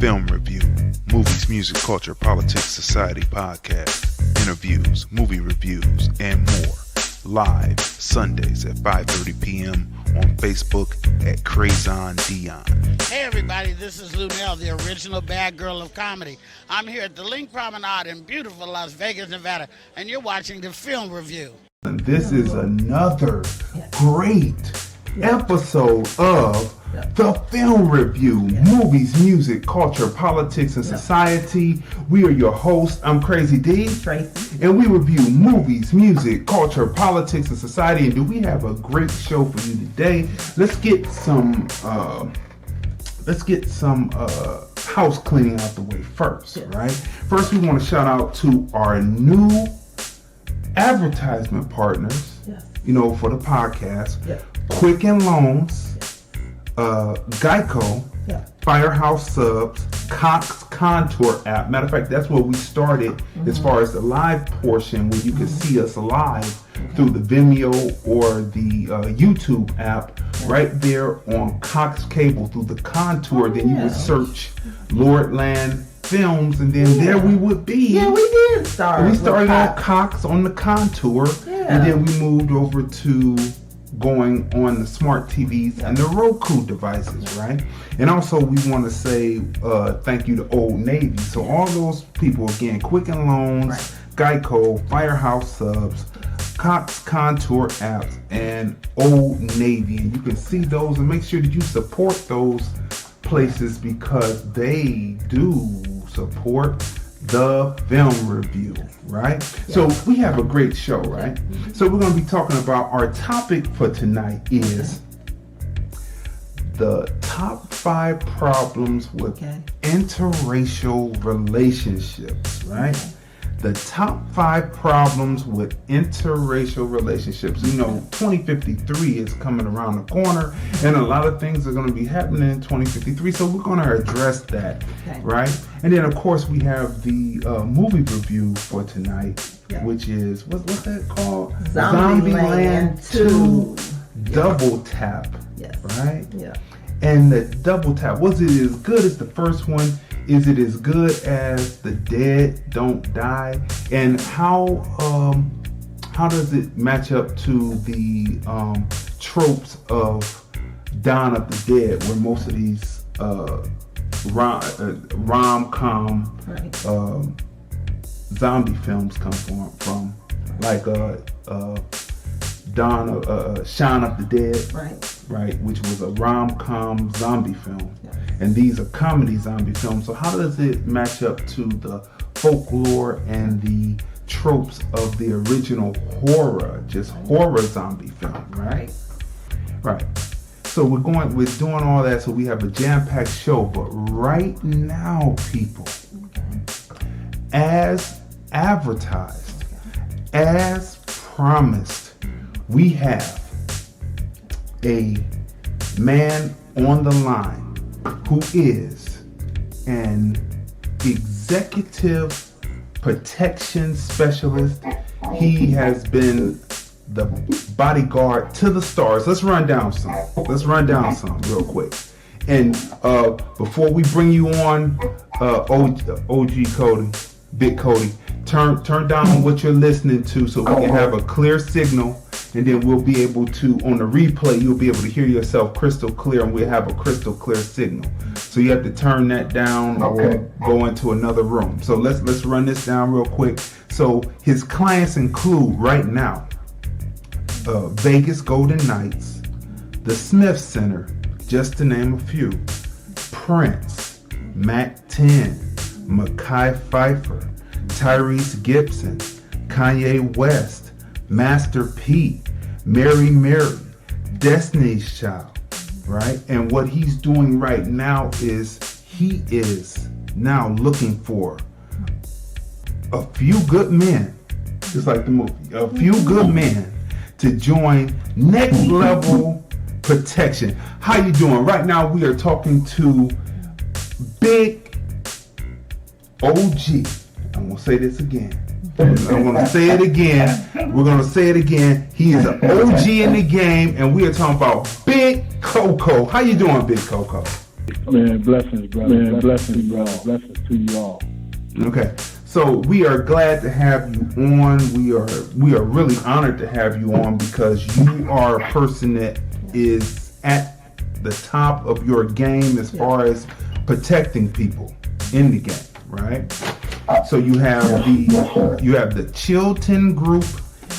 Film Review, Movies, Music, Culture, Politics, Society podcast, interviews, movie reviews, and more. Live Sundays at 5:30 p.m. on Facebook at Crazon Dion. Hey everybody, this is Lunell, the original bad girl of comedy. I'm here at the Link Promenade in beautiful Las Vegas, Nevada, and you're watching the Film Review. And this is another great episode of the Film Review, Movies, Music, Culture, Politics, and Society. We are your hosts. I'm Crazy D. Tracy. And we review movies, music, culture, politics, and society. And do we have a great show for you today? Let's get some house cleaning out the way first, right? First, we want to shout out to our new advertisement partners, for the podcast. Quicken Loans, Geico, Firehouse Subs, Cox Contour app. Matter of fact, that's where we started as far as the live portion, where you can see us live through the Vimeo or the YouTube app right there on Cox Cable through the Contour. Then you would search Lordlandfilms, and then there we would be. Yeah, we did start. We started on Cox on the Contour, and then we moved over to going on the smart TVs and the Roku devices, right? And also we want to say thank you to Old Navy. So all those people, again, Quicken Loans, Geico, Firehouse Subs, Cox Contour apps, and Old Navy. And you can see those and make sure that you support those places because they do support the Film Review, right? So we have a great show, right? So we're going to be talking about our topic for tonight is the top 5 problems with interracial relationships, right? The top 5 problems with interracial relationships. 2053 is coming around the corner, and a lot of things are going to be happening in 2053, so we're going to address that, right? And then, of course, we have the movie review for tonight, which is, what's that called? Zombieland 2. Double Tap, right? Yeah. And the Double Tap, was it as good as the first one? Is it as good as The Dead Don't Die? And how does it match up to the tropes of Dawn of the Dead, where most of these rom-com zombie films come from, like Shaun of the Dead, right, which was a rom-com zombie film. And these are comedy zombie films. So how does it match up to the folklore and the tropes of the original horror zombie film, right? Right. So we're doing all that, so we have a jam-packed show. But right now, people, as advertised, as promised, we have a man on the line who is an executive protection specialist. He has been the bodyguard to the stars. Let's run down some real quick. And before we bring you on, OG Cody, Big Cody, turn down what you're listening to so we can have a clear signal. And then we'll be able to, on the replay, you'll be able to hear yourself crystal clear, and we'll have a crystal clear signal. So you have to turn that down or go into another room. So let's run this down real quick. So his clients include right now, Vegas Golden Knights, the Smith Center, just to name a few, Prince, Mac 10, Mekhi Phifer, Tyrese Gibson, Kanye West, Master P, Mary, Destiny's Child, right? And what he's doing right now is he is now looking for a few good men, just like the movie, a few good men to join Next Level Protection. How you doing? Right now we are talking to Big OG. I'm going to say this again. I'm going to say it again. We're going to say it again. He is an OG in the game, and we are talking about Big Coco. How you doing, Big Coco? Man, blessings, brother. Man, blessings, brother. Blessings to you all. Okay. So we are glad to have you on. We are really honored to have you on because you are a person that is at the top of your game as far as protecting people in the game, right? So you have the Chilton group,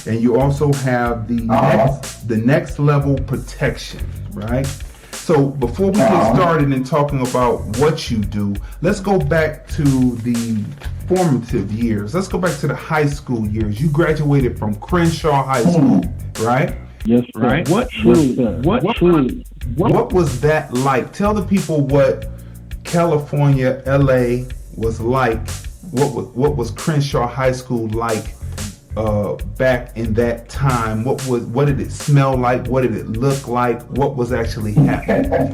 and you also have the next level protection, right? So before we get started in talking about what you do, let's go back to the formative years. Let's go back to the high school years. You graduated from Crenshaw High School, right? Yes, sir. Right? What was that like? Tell the people what California, LA was like. What was Crenshaw High School like back in that time? What did it smell like? What did it look like? What was actually happening?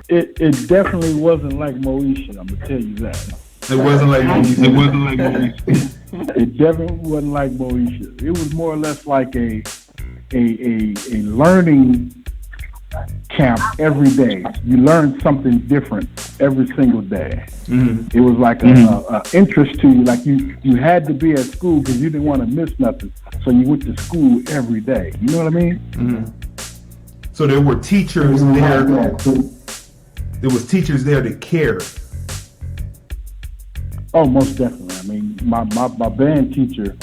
It definitely wasn't like Moesha, I'm gonna tell you that. It wasn't like Moesha. It definitely wasn't like Moesha. It was more or less like a learning camp every day. You learned something different every single day. Mm-hmm. It was like a interest to you. Like you had to be at school because you didn't want to miss nothing. So you went to school every day. You know what I mean? Mm-hmm. So there were teachers there. There was teachers there that cared. Oh, most definitely. I mean, my band teacher,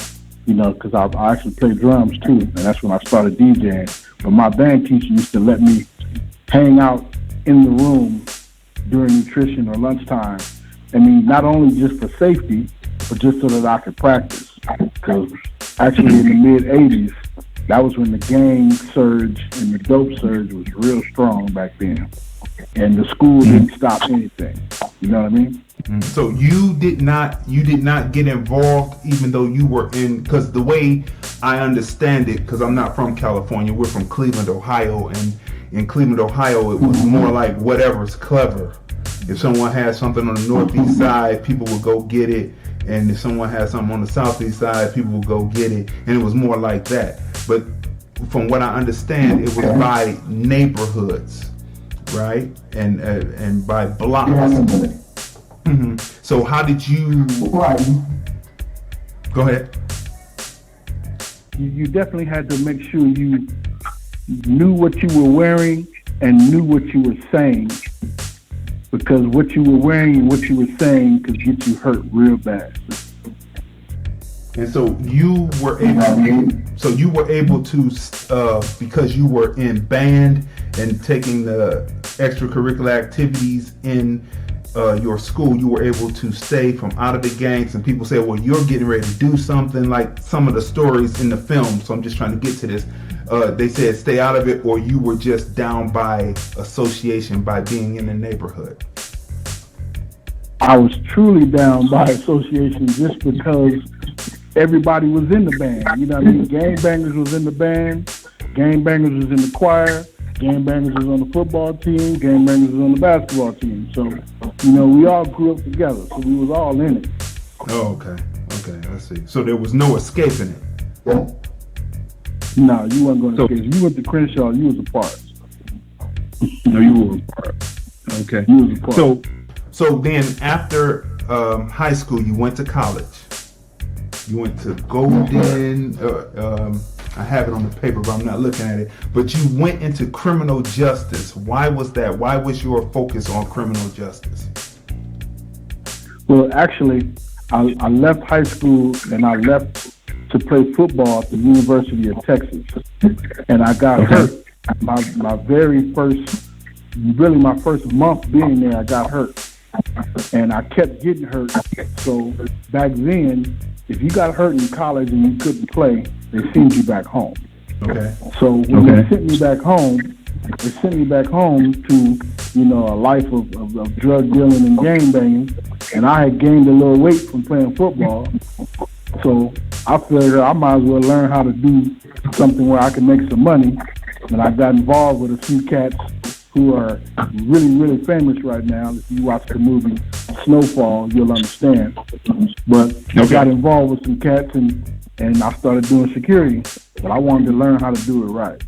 you know, because I actually play drums too, and that's when I started DJing. But my band teacher used to let me hang out in the room during nutrition or lunchtime. I mean, not only just for safety, but just so that I could practice. Because actually in the mid-'80s, that was when the gang surge and the dope surge was real strong back then. And the school didn't stop anything. You know what I mean? So you did not get involved, even though you were in, because the way I understand it, because I'm not from California, we're from Cleveland, Ohio, and in Cleveland, Ohio, it was more like whatever's clever. If someone had something on the northeast side, people would go get it, and if someone had something on the southeast side, people would go get it, and it was more like that. But from what I understand, it was by neighborhoods, right, and by blocks. Mm-hmm. So how did you? Go ahead. You definitely had to make sure you knew what you were wearing and knew what you were saying, because what you were wearing and what you were saying could get you hurt real bad. And so you were able to, because you were in band and taking the extracurricular activities in your school, you were able to stay from out of the gangs. And people say, well, you're getting ready to do something, like some of the stories in the film. So I'm just trying to get to this. They said stay out of it, or you were just down by association, by being in the neighborhood. I was truly down by association just because everybody was in the band. You know what I mean? Gangbangers was in the band, gangbangers was in the choir, gangbangers was on the football team, gangbangers was on the basketball team. So, you know, we all grew up together, so we was all in it. Oh, okay, I see. So there was no escaping it. No, you wasn't going to escape. If you went to Crenshaw, you was a part. No, you were a part. Okay. You was a part. So then after high school, you went to college. You went to Golden. I have it on the paper, but I'm not looking at it. But you went into criminal justice. Why was that? Why was your focus on criminal justice? Well, actually, I left high school and I left to play football at the University of Texas. And I got hurt. My very first, really my first month being there, I got hurt. And I kept getting hurt. So back then, if you got hurt in college and you couldn't play, they sent you back home. Okay. So when they sent me back home, to, you know, a life of drug dealing and gang banging. And I had gained a little weight from playing football. So I figured I might as well learn how to do something where I can make some money. And I got involved with a few cats who are really, really famous right now. If you watch the movie Snowfall, you'll understand. But I got involved with some cats and I started doing security. But I wanted to learn how to do it right.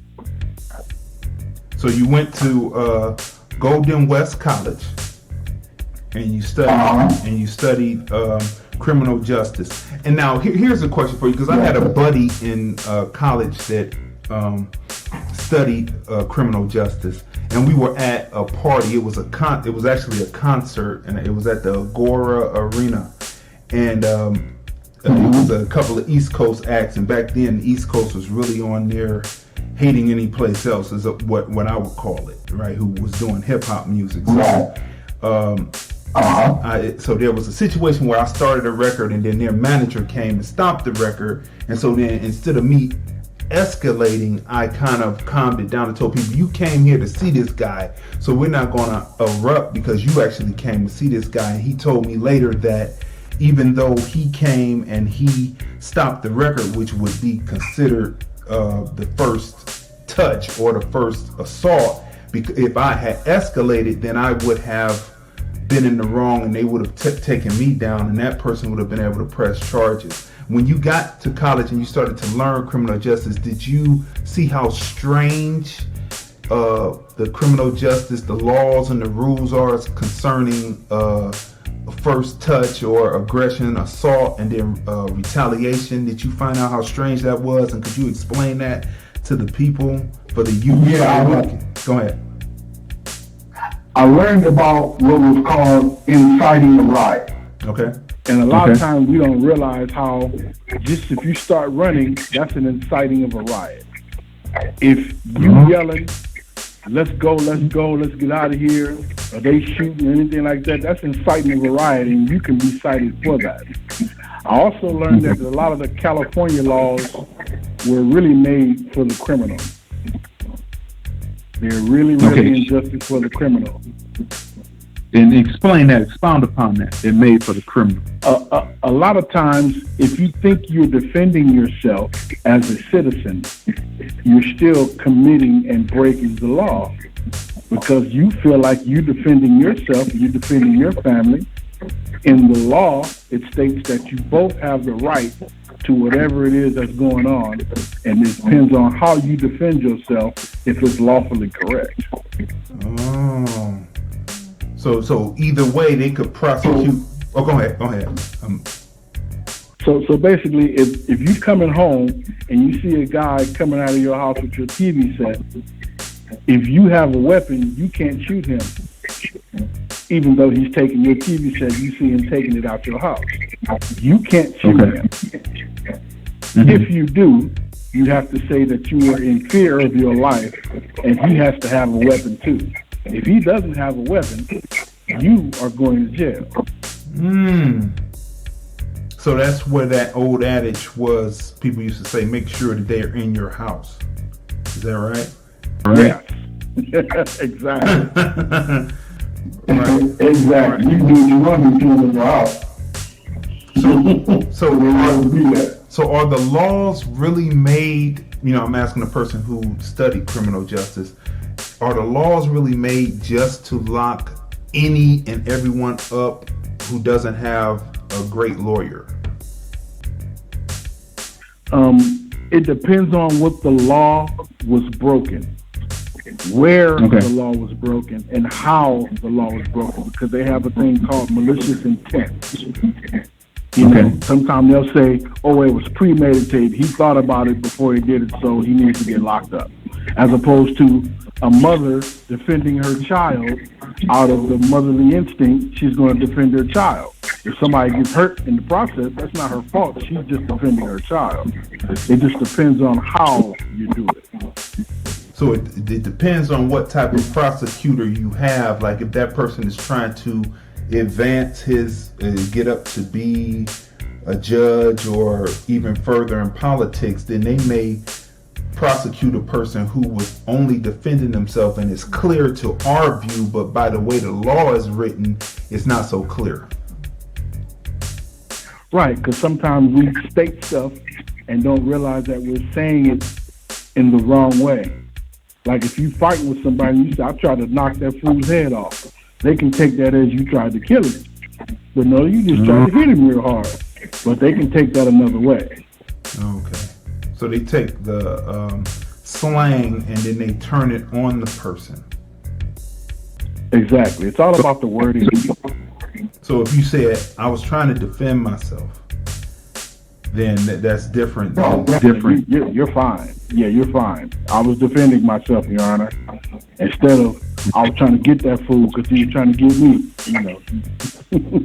So you went to Golden West College, and you studied criminal justice. And now here's a question for you, because I had a buddy in college that studied criminal justice, and we were at a party. It was actually a concert, and it was at the Agora Arena, and it was a couple of East Coast acts. And back then, the East Coast was really on there, hating any place else, is what I would call it, right? Who was doing hip hop music. So, so there was a situation where I started a record, and then their manager came to stop the record. And so then, instead of me escalating, I kind of calmed it down and told people, you came here to see this guy, so we're not going to erupt because you actually came to see this guy. And he told me later that even though he came and he stopped the record, which would be considered the first touch or the first assault, because if I had escalated, then I would have been in the wrong, and they would have taken me down, and that person would have been able to press charges. When you got to college and you started to learn criminal justice, did you see how strange the criminal justice, the laws and the rules are concerning a first touch or aggression, assault, and then retaliation? Did you find out how strange that was, and could you explain that to the people, for the youth? Go ahead. I learned about what was called inciting a riot. Okay. And a lot of times we don't realize how just if you start running, that's an inciting of a riot. If you yelling, let's go, let's get out of here, or they shooting or anything like that, that's inciting of a riot, and you can be cited for that. I also learned that a lot of the California laws were really made for the criminal. They're really injustice for the criminal. And expound upon that. They're made for the criminal. A lot of times, if you think you're defending yourself as a citizen, you're still committing and breaking the law, because you feel like you're defending yourself, you're defending your family. In the law, it states that you both have the right to whatever it is that's going on, and it depends on how you defend yourself if it's lawfully correct. Oh. So either way, they could prosecute. Go ahead. So basically, if you coming home and you see a guy coming out of your house with your TV set, if you have a weapon, you can't shoot him. Even though he's taking your TV set, you see him taking it out your house. You can't shoot him. Mm-hmm. If you do, you have to say that you were in fear of your life, and he has to have a weapon too. If he doesn't have a weapon, you are going to jail. So that's where that old adage was. People used to say, make sure that they're in your house. Is that right? Yes. Exactly. Right. Exactly. You do what you want to do in your house. So are the laws really made, I'm asking a person who studied criminal justice, are the laws really made just to lock any and everyone up who doesn't have a great lawyer? It depends on what the law was broken, where the law was broken, and how the law was broken, because they have a thing called malicious intent. You know, sometimes they'll say, oh, it was premeditated. He thought about it before he did it, so he needs to get locked up. As opposed to a mother defending her child out of the motherly instinct, she's going to defend her child. If somebody gets hurt in the process, that's not her fault. She's just defending her child. It just depends on how you do it. So it depends on what type of prosecutor you have. Like if that person is trying to advance his, get up to be a judge or even further in politics, then they may prosecute a person who was only defending himself, and it's clear to our view, but by the way the law is written, it's not so clear. Right, because sometimes we state stuff and don't realize that we're saying it in the wrong way. Like if you fighting with somebody and you say, I tried to knock that fool's head off, they can take that as you tried to kill him. But no, you just tried to hit him real hard. But they can take that another way. Okay. So they take the slang and then they turn it on the person. Exactly. It's all about the wording. So if you said, I was trying to defend myself, then that's different. Different. You're fine. Yeah, you're fine. I was defending myself, Your Honor. Instead of, I was trying to get that fool because he was trying to get me, you know.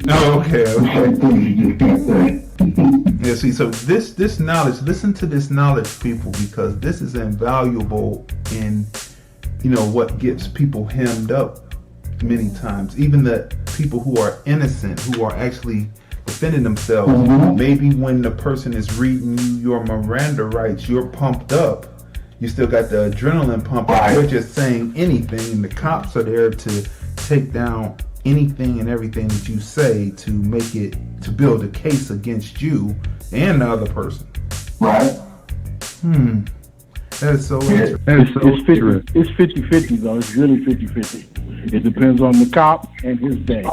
Oh, okay. Yeah, see, so this knowledge, listen to this knowledge, people, because this is invaluable in, what gets people hemmed up many times. Even the people who are innocent, who are actually defending themselves, maybe when the person is reading you your Miranda rights, you're pumped up. You still got the adrenaline pumping. You're just saying anything, and the cops are there to take down anything and everything that you say to make it, to build a case against you and the other person. Right. That is so interesting. It's 50-50 though. It's really 50-50. It depends on the cop and his day.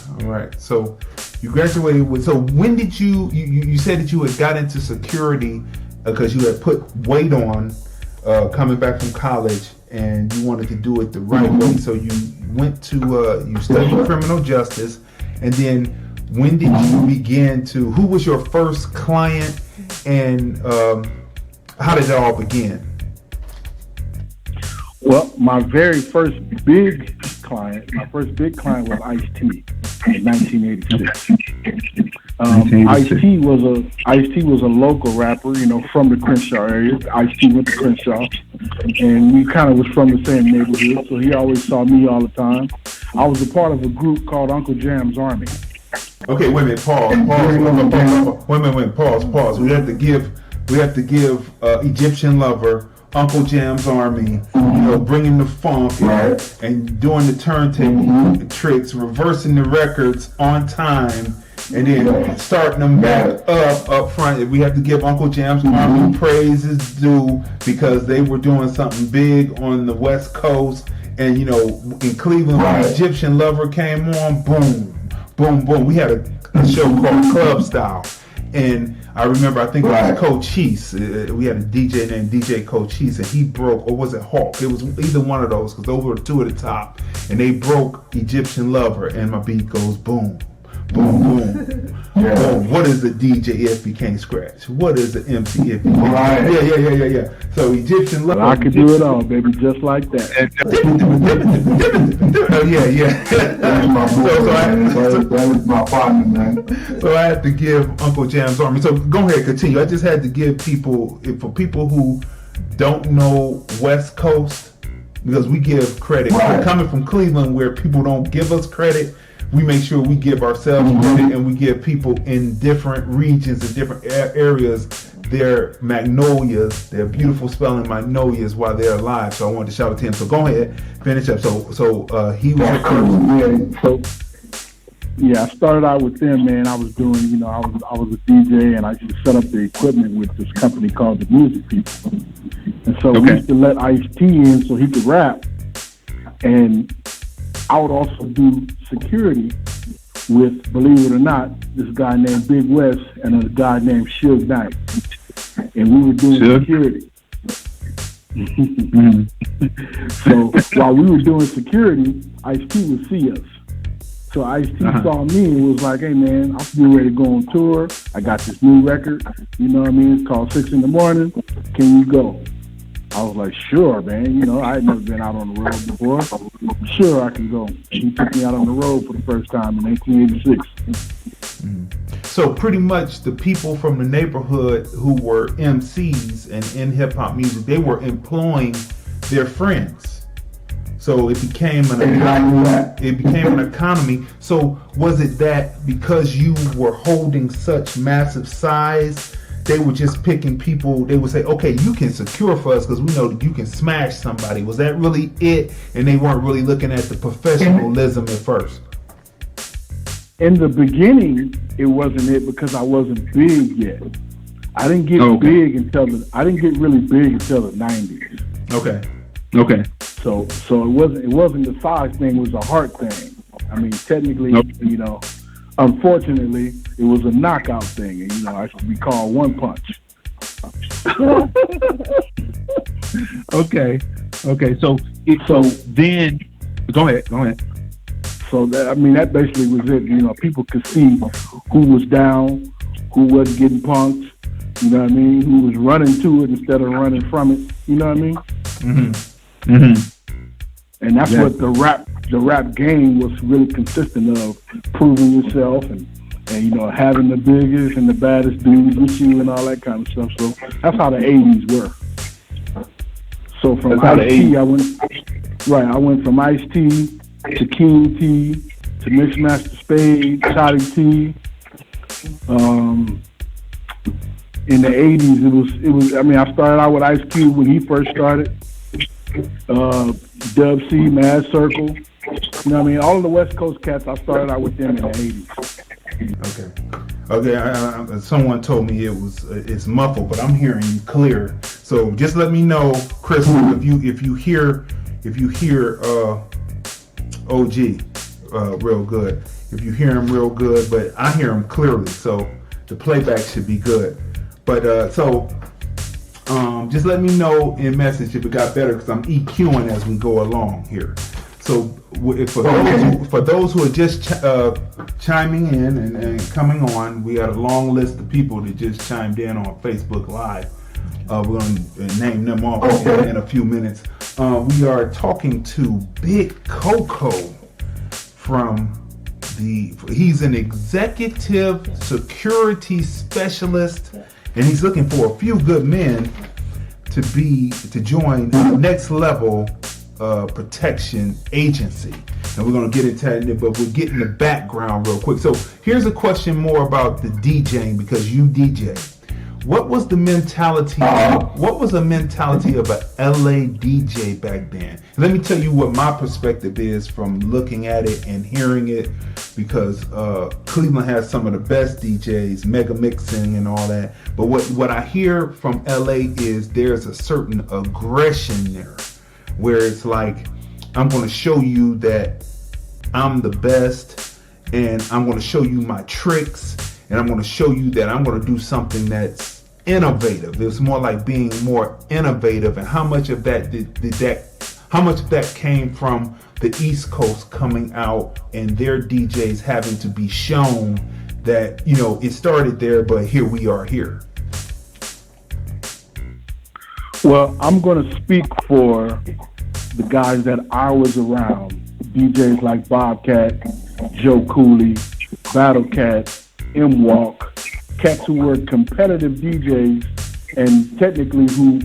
All right. So you graduated with. So when did you said that you had got into security because you had put weight on coming back from college and you wanted to do it the right way. So you went to you studied criminal justice, and then when did you begin to? Who was your first client, and how did it all begin? Well, my very first big client was Ice-T in 1986. Ice-T was a local rapper, from the Crenshaw area. Ice-T went to Crenshaw, and we kind of was from the same neighborhood, so he always saw me all the time. I was a part of a group called Uncle Jam's Army. Okay, wait a minute, pause. Pause. We have to give Egyptian Lover, Uncle Jam's Army, bringing the funk and doing the turntable tricks, reversing the records on time, and then starting them back up front. We have to give Uncle Jam's Army praise is due because they were doing something big on the West Coast. And in Cleveland, when Egyptian Lover came on, boom, boom, boom. We had a show called Club Style. And I remember, I think it was Cochise. We had a DJ named DJ Cochise, and he broke, or was it Hawk? It was either one of those, because those were two at the top. And they broke Egyptian Lover, and my beat goes boom, boom, boom, boom. What is the DJ if he can't scratch? What is the MC if he can't? Yeah. So Egyptian Lover. I could do it all, baby, just like that. That was my partner, man. So I had to give Uncle Jam's Army. So go ahead, continue. I just had to give people, for people who don't know West Coast, because we give credit. We're coming from Cleveland, where people don't give us credit. We make sure we give ourselves credit, and we give people in different regions and different areas their magnolias, their beautiful spelling magnolias while they're alive. So I wanted to shout out to him. So go ahead, finish up. So he was your first. Yeah, I started out with them, man. I was doing, I was a DJ, and I used to set up the equipment with this company called the Music People. And so we used to let Ice-T in so he could rap, and I would also do security with, believe it or not, this guy named Big West and a guy named Suge Knight. And we were doing security. So while we were doing security, Ice-T would see us. So Ice-T saw me and was like, hey man, I'm getting ready to go on tour. I got this new record, it's called 6 in the Morning. Can you go? I was like, sure, man. I had never been out on the road before. Sure, I can go. He took me out on the road for the first time in 1986. So pretty much the people from the neighborhood who were MCs and in hip hop music, they were employing their friends. So it became an economy. So was it that because you were holding such massive size, they were just picking people? They would say, okay, you can secure for us because we know that you can smash somebody. Was that really it? And they weren't really looking at the professionalism at first? In the beginning, it wasn't it because I wasn't big yet. I didn't get big until really big until the 90s. Okay. So it wasn't the size thing, it was a heart thing. I mean, technically, unfortunately, it was a knockout thing, and I should be called One Punch. Okay. So then, go ahead. So that basically was it. You know, people could see who was down, who wasn't getting punked. You know what I mean? Who was running to it instead of running from it. You know what I mean? And that's what the rap game was really consistent of: proving yourself and you know, having the biggest and the baddest dudes with you and all that kind of stuff. So that's how the '80s were. So from Ice-T, I went from Ice-T to King T to Mixmaster Spade, Cody T. In the '80s, it was. I mean, I started out with Ice Cube when he first started. Dub C, Mad Circle. You know what I mean? All of the West Coast cats, I started out with them in the '80s. Okay. Someone told me it's muffled, but I'm hearing you clear. So just let me know, Chris, if you hear OG real good. If you hear him real good, but I hear him clearly, so the playback should be good. But just let me know in message if it got better, because I'm EQing as we go along here. So for those who are just chiming in and coming on, we got a long list of people that just chimed in on Facebook Live. We're going to name them off in a few minutes. We are talking to Big Coco he's an executive security specialist, and he's looking for a few good men to join Next Level Protection Agency. And we're going to get into that, but we're getting the background real quick. So here's a question more about the DJing, because you DJ. What was the mentality? What was the mentality of a LA DJ back then? Let me tell you what my perspective is from looking at it and hearing it, because Cleveland has some of the best DJs, mega mixing and all that. But what I hear from LA is there's a certain aggression there, where it's like, I'm going to show you that I'm the best, and I'm going to show you my tricks, and I'm going to show you that I'm going to do something that's innovative. It's more like being more innovative. And how much of that how much of that came from the East Coast coming out and their DJs having to be shown that, you know, it started there, but here we are here? Well, I'm going to speak for the guys that I was around. DJs like Bobcat, Joe Cooley, Battle Cat, M-Walk, cats who were competitive DJs and technically who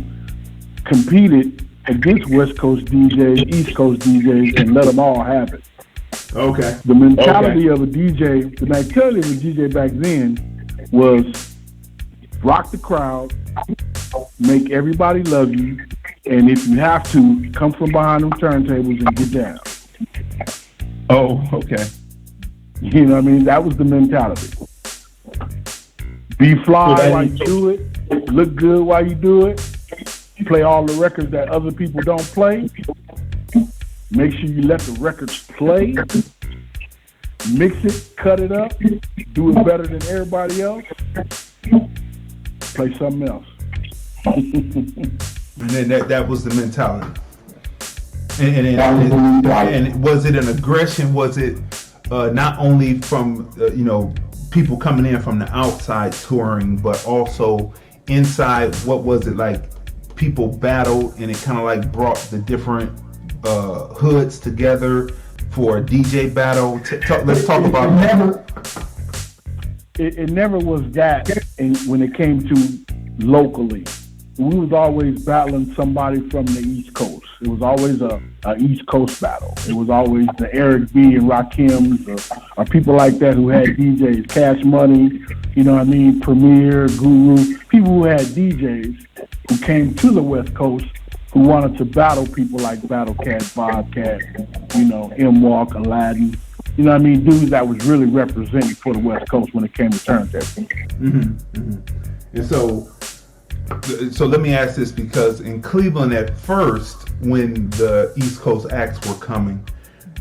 competed against West Coast DJs, East Coast DJs, and let them all have it. Okay. The mentality of a DJ, the mentality of a DJ back then was rock the crowd, make everybody love you, and if you have to, come from behind them turntables and get down. Oh, okay. You know what I mean? That was the mentality. Be fly while you do it, look good while you do it, play all the records that other people don't play, make sure you let the records play, mix it, cut it up, do it better than everybody else, play something else. And then that was the mentality. And was it an aggression? Was it not only from people coming in from the outside touring, but also inside? What was it like? People battled, and it kind of like brought the different hoods together for a DJ battle. Let's talk about that. It never was that. And when it came to locally, we was always battling somebody from the East Coast. It was always a East Coast battle. It was always the Eric B and Rakims or people like that who had DJs, Cash Money, you know what I mean, Premier, Guru, people who had DJs who came to the West Coast who wanted to battle people like Battle Cat, Bobcat, M-Walk, Aladdin. You know what I mean? Dudes that was really representing for the West Coast when it came to turntables. Mm-hmm, mm-hmm. And so let me ask this, because in Cleveland at first, when the East Coast acts were coming,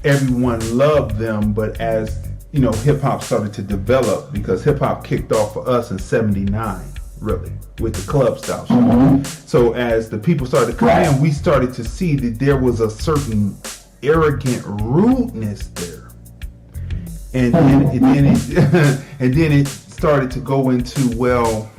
everyone loved them, but as hip hop started to develop, because hip hop kicked off for us in '79, really, with the club style show. So as the people started to come in, we started to see that there was a certain arrogant rudeness there. And then it started to go into, well,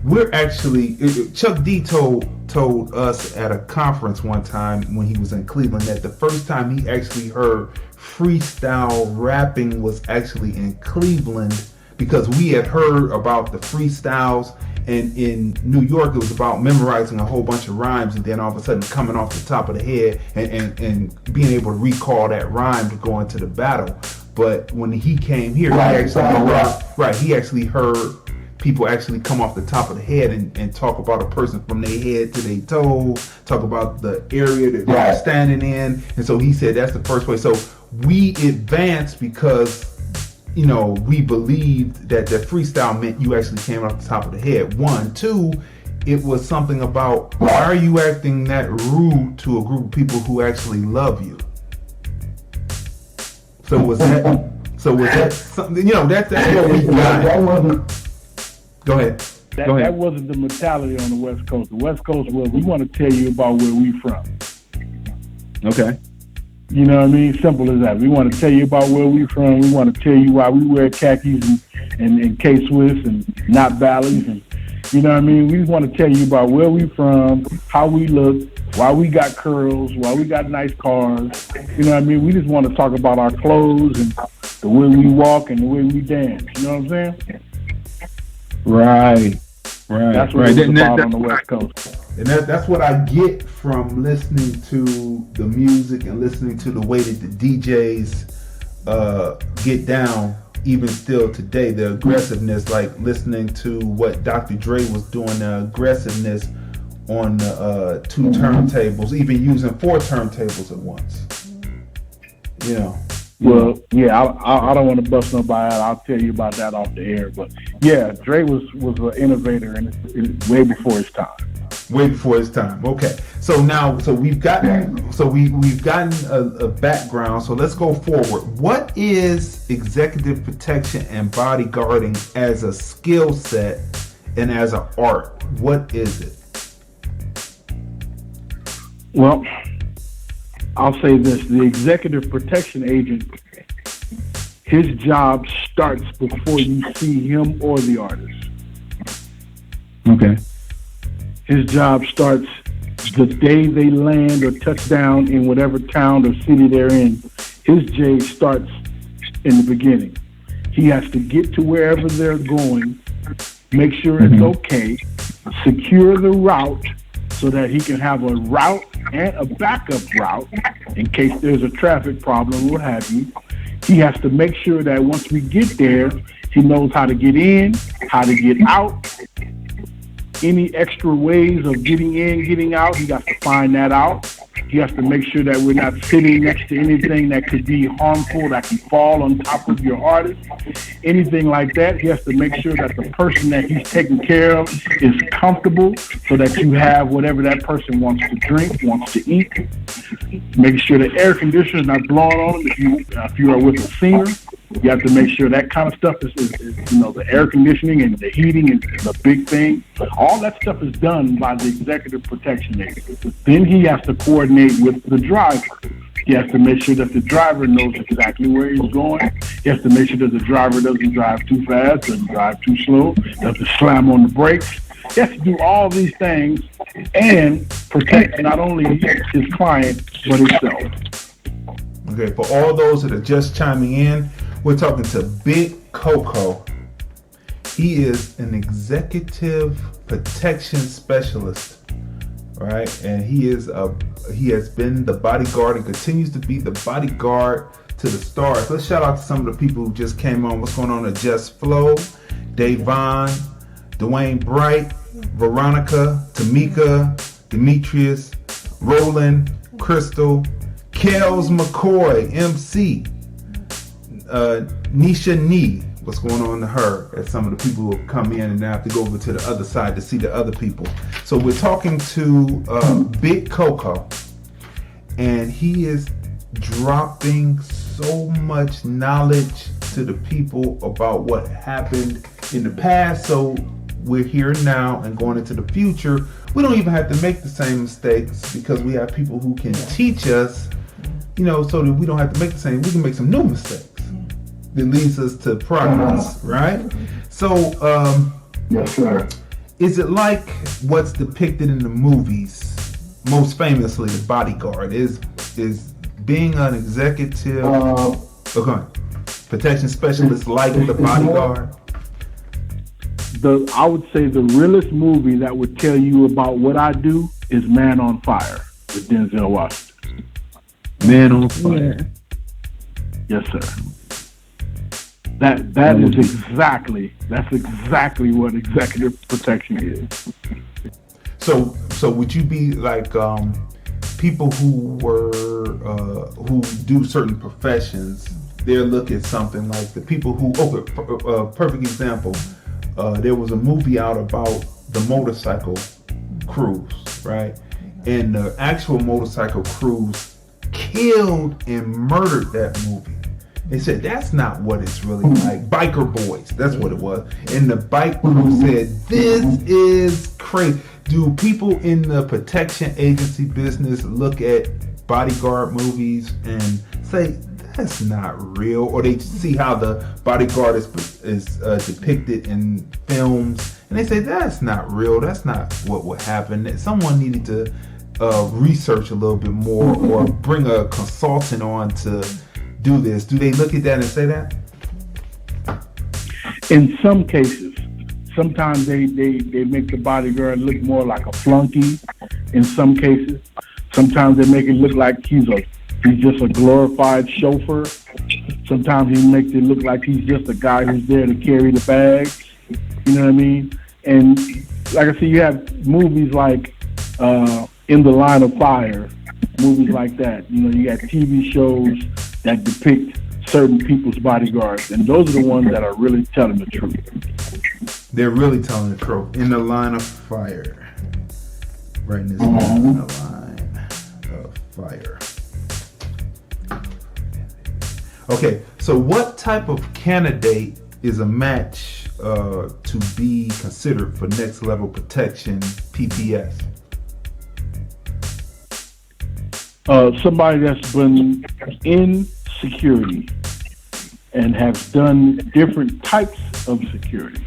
we're actually, Chuck D told us at a conference one time when he was in Cleveland that the first time he actually heard freestyle rapping was actually in Cleveland, because we had heard about the freestyles, and in New York it was about memorizing a whole bunch of rhymes and then all of a sudden coming off the top of the head and being able to recall that rhyme to go into the battle. But when he came here, he actually heard people actually come off the top of the head and talk about a person from their head to their toe, talk about the area that they're standing in. And so he said that's the first way. So we advanced because, you know, we believed that the freestyle meant you actually came off the top of the head. 1, 2, it was something about, why are you acting that rude to a group of people who actually love you? So was that something, you know, that's what we got. Go ahead. That wasn't the mentality on the West Coast. The West Coast was, we want to tell you about where we from. Okay. You know what I mean? Simple as that. We want to tell you about where we from. We want to tell you why we wear khakis and K-Swiss and not Bally's. And, you know what I mean? We just want to tell you about where we from, how we look, why we got curls, why we got nice cars. You know what I mean? We just want to talk about our clothes and the way we walk and the way we dance. You know what I'm saying? Right. That's what it's about on the West Coast. And that's what I get from listening to the music and listening to the way that the DJs get down, even still today. The aggressiveness, like listening to what Dr. Dre was doing, the aggressiveness on the 2 turntables, even using 4 turntables at once. You know. Well, yeah, I don't want to bust nobody out. I'll tell you about that off the air. But yeah, Dre was an innovator and way before his time. Way before his time. Okay. So now, we've gotten a background. So let's go forward. What is executive protection and bodyguarding as a skill set and as an art? What is it? Well, I'll say this. The executive protection agent, his job starts before you see him or the artist. Okay. His job starts the day they land or touch down in whatever town or city they're in. His J starts in the beginning. He has to get to wherever they're going, make sure it's okay, secure the route so that he can have a route and a backup route in case there's a traffic problem, what have you. He has to make sure that once we get there, he knows how to get in, how to get out. Any extra ways of getting in, getting out, he has to find that out. He has to make sure that we're not sitting next to anything that could be harmful, that can fall on top of your artist, anything like that. He has to make sure that the person that he's taking care of is comfortable so that you have whatever that person wants to drink, wants to eat. Making sure the air conditioner is not blowing on them. If you are with a singer, you have to make sure that kind of stuff is the air conditioning and the heating is a big thing. All that stuff is done by the executive protection agent. Then he has to coordinate with the driver. He has to make sure that the driver knows exactly where he's going. He has to make sure that the driver doesn't drive too fast, doesn't drive too slow, doesn't slam on the brakes. He has to do all these things and protect not only his client, but himself. Okay, for all those that are just chiming in, we're talking to Big Coco. He is an executive protection specialist, right? And he has been the bodyguard and continues to be the bodyguard to the stars. Let's shout out to some of the people who just came on. What's going on to Just Flow, Davon, Dwayne Bright, Veronica, Tamika, Demetrius, Roland, Crystal, Kels McCoy, MC, Nisha Nee. What's going on to her? As some of the people who have come in and now have to go over to the other side to see the other people. So we're talking to Big Coco, and he is dropping so much knowledge to the people about what happened in the past. So we're here now and going into the future, we don't even have to make the same mistakes because we have people who can teach us, so that we don't have to make the same. We can make some new mistakes that leads us to progress, right? So, Yes, sir. is it like what's depicted in the movies? Most famously, The Bodyguard is being an executive protection specialist like The Bodyguard. I would say the realest movie that would tell you about what I do is Man on Fire with Denzel Washington. Man on Fire. Yes, sir. That's exactly what executive protection is. So would you be like people who do certain professions? They'll look at something like the people who. Perfect example. There was a movie out about the motorcycle crews, right? And the actual motorcycle crews killed and murdered that movie. They said that's not what it's really like. Biker boys, that's what it was. And the bike crew said, this is crazy. Do people in the protection agency business look at Bodyguard movies and say, that's not real? Or they see how the Bodyguard is depicted in films and they say, that's not real. That's not what would happen. Someone needed to research a little bit more or bring a consultant on to do this. Do they look at that and say that? In some cases, sometimes they make the Bodyguard look more like a flunky. In some cases, sometimes they make it look like he's just a glorified chauffeur. Sometimes he makes it look like he's just a guy who's there to carry the bags. You know what I mean? And like I said, you have movies like In the Line of Fire, movies like that. You got TV shows that depict certain people's bodyguards, and those are the ones that are really telling the truth. They're really telling the truth. In the Line of Fire. Writing this down. In the Line of Fire. Okay, so what type of candidate is a match to be considered for next level protection PPS? Somebody that's been in security and has done different types of security.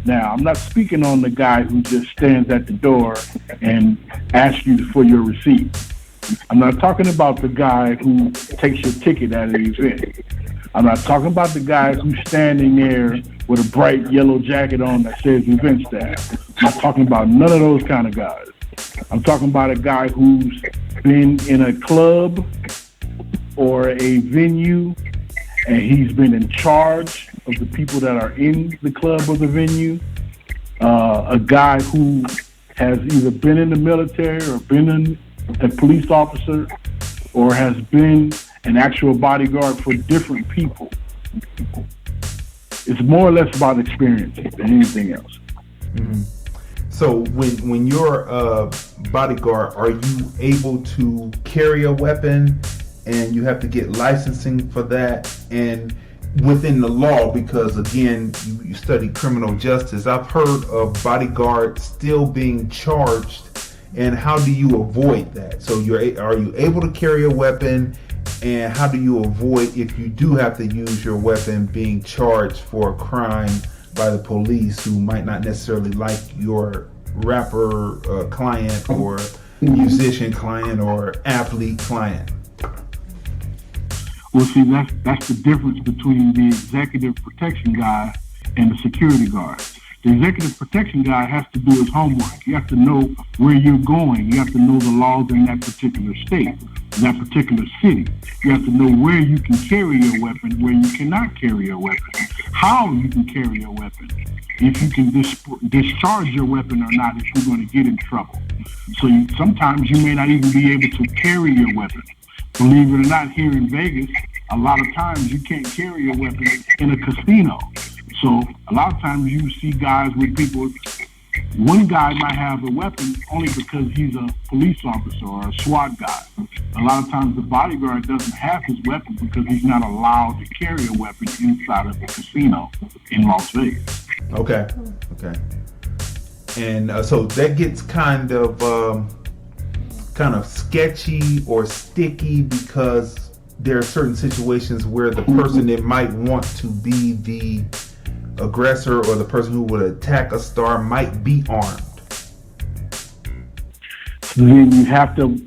Now, I'm not speaking on the guy who just stands at the door and asks you for your receipt. I'm not talking about the guy who takes your ticket at an event. I'm not talking about the guy who's standing there with a bright yellow jacket on that says event staff. I'm not talking about none of those kind of guys. I'm talking about a guy who's been in a club or a venue and he's been in charge of the people that are in the club or the venue. A guy who has either been in the military or been a police officer or has been an actual bodyguard for different people. It's more or less about experience than anything else. Mm-hmm. So when you're a bodyguard, are you able to carry a weapon and you have to get licensing for that and within the law? Because again, you study criminal justice. I've heard of bodyguards still being charged, and how do you avoid that? So are you able to carry a weapon, and how do you avoid, if you do have to use your weapon, being charged for a crime by the police who might not necessarily like your rapper client or musician client or athlete client? Well, see, that's the difference between the executive protection guy and the security guard. The executive protection guy has to do his homework. You have to know where you're going. You have to know the laws in that particular state, that particular city. You have to know where you can carry your weapon, where you cannot carry your weapon, how you can carry your weapon, if you can discharge your weapon or not, if you're going to get in trouble. So sometimes you may not even be able to carry your weapon. Believe it or not, here in Vegas, a lot of times you can't carry your weapon in a casino. So a lot of times you see guys with people, one guy might have a weapon only because he's a police officer or a SWAT guy. A lot of times the bodyguard doesn't have his weapon because he's not allowed to carry a weapon inside of a casino in Las Vegas. Okay. And so that gets kind of sketchy or sticky because there are certain situations where the person that might want to be the aggressor or the person who would attack a star might be armed. Then you have to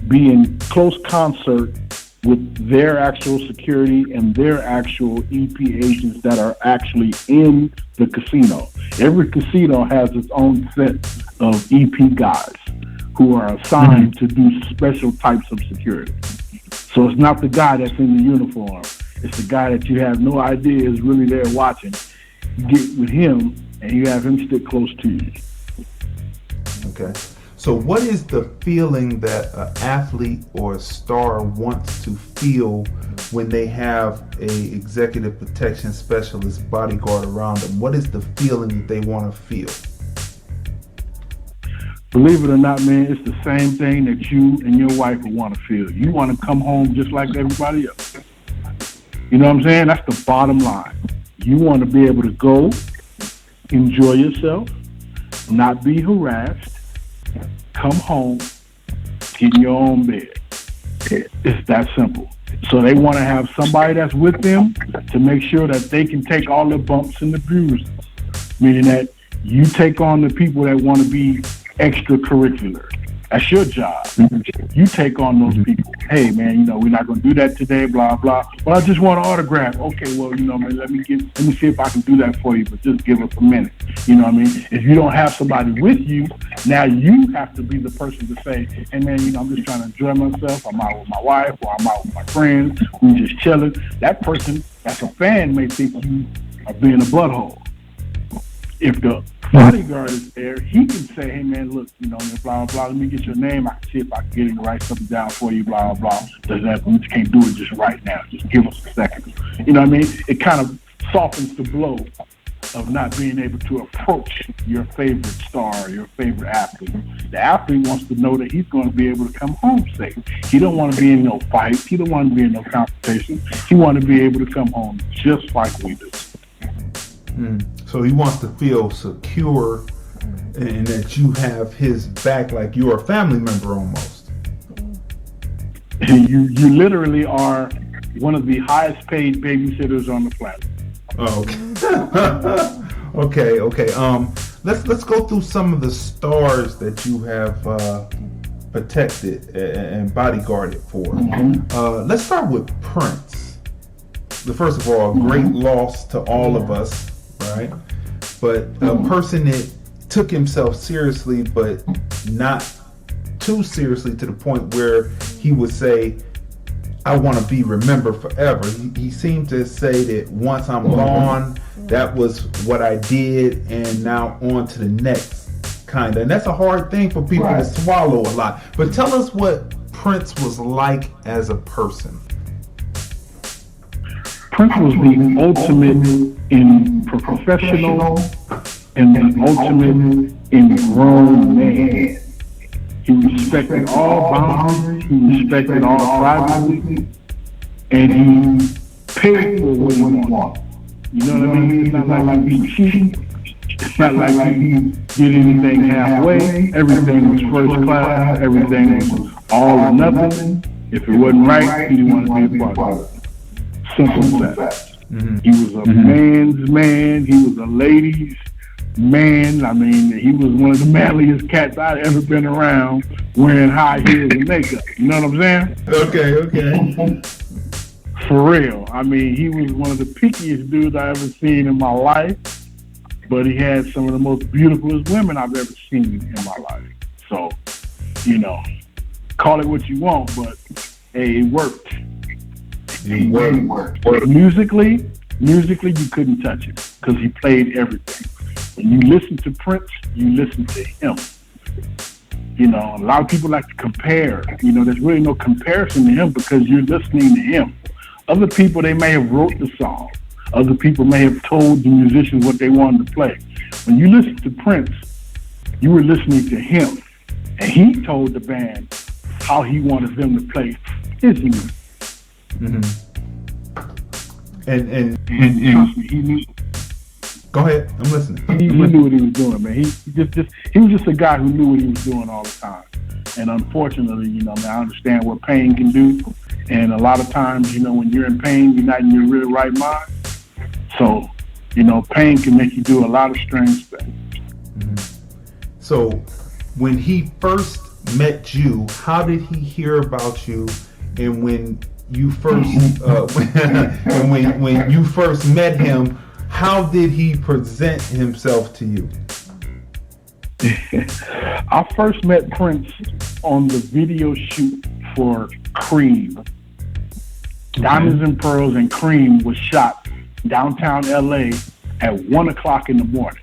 be in close concert with their actual security and their actual EP agents that are actually in the casino. Every casino has its own set of EP guys who are assigned to do special types of security. So it's not the guy that's in the uniform. It's the guy that you have no idea is really there watching. You get with him and you have him stick close to you. Okay. So what is the feeling that an athlete or a star wants to feel when they have a executive protection specialist bodyguard around them? What is the feeling that they want to feel? Believe it or not, man, it's the same thing that you and your wife would want to feel. You want to come home just like everybody else. You know what I'm saying? That's the bottom line. You want to be able to go, enjoy yourself, not be harassed, come home, get in your own bed. It's that simple. So they want to have somebody that's with them to make sure that they can take all the bumps and the bruises, meaning that you take on the people that want to be extracurricular. That's your job. You take on those people. Hey, man, we're not going to do that today, blah, blah. Well, I just want an autograph. Okay, well, man, let me see if I can do that for you, but just give us a minute. You know what I mean? If you don't have somebody with you, now you have to be the person to say, hey, man, I'm just trying to enjoy myself. I'm out with my wife or I'm out with my friends. We're just chilling. That person that's a fan may think you are being a butthole. If the bodyguard is there, he can say, hey, man, look, blah, blah, let me get your name. I can see if I can get it and write something down for you, blah, blah. We just can't do it just right now. Just give us a second. You know what I mean? It kind of softens the blow of not being able to approach your favorite star, your favorite athlete. The athlete wants to know that he's going to be able to come home safe. He don't want to be in no fight. He don't want to be in no confrontation. He wants to be able to come home just like we do. So he wants to feel secure and that you have his back like you're a family member almost. You literally are one of the highest paid babysitters on the planet. Oh, okay. okay. Let's go through some of the stars that you have protected and bodyguarded for. Let's start with Prince. First of all, a great loss to all of us. Right, but a person that took himself seriously, but not too seriously to the point where he would say, I want to be remembered forever. He seemed to say that once I'm gone, that was what I did, and now on to the next, kind of. And that's a hard thing for people to swallow a lot. But tell us what Prince was like as a person. Prince was the ultimate in professional and the ultimate in grown man. He respected all boundaries, he respected all privacy, and he paid for what he wanted. You know what I mean? It's not like he cheap. It's not like he did anything halfway. Everything was first class. Everything was all or nothing. If it wasn't right, he didn't want to be a part of it. Simple as that. He was a man's man. He was a ladies' man. I mean, he was one of the manliest cats I'd ever been around wearing high heels and makeup. You know what I'm saying? Okay. For real. I mean, he was one of the pickiest dudes I ever seen in my life, but he had some of the most beautifulest women I've ever seen in my life. So, call it what you want, but hey, it worked. Musically, you couldn't touch him because he played everything. When you listen to Prince, you listen to him. A lot of people like to compare. There's really no comparison to him because you're listening to him. Other people, they may have wrote the song. Other people may have told the musicians what they wanted to play. When you listen to Prince, you were listening to him. And he told the band how he wanted them to play his music. And he knew. Go ahead. I'm listening. He knew what he was doing, man. He was just a guy who knew what he was doing all the time. And unfortunately, you know, man, I understand what pain can do. And a lot of times, you know, when you're in pain, you're not in your real right mind. So, you know, pain can make you do a lot of strange things. So, when he first met you, how did he hear about you? And when you first, when you first met him, how did he present himself to you? I first met Prince on the video shoot for Cream. Diamonds and Pearls and Cream was shot downtown LA at 1 o'clock in the morning.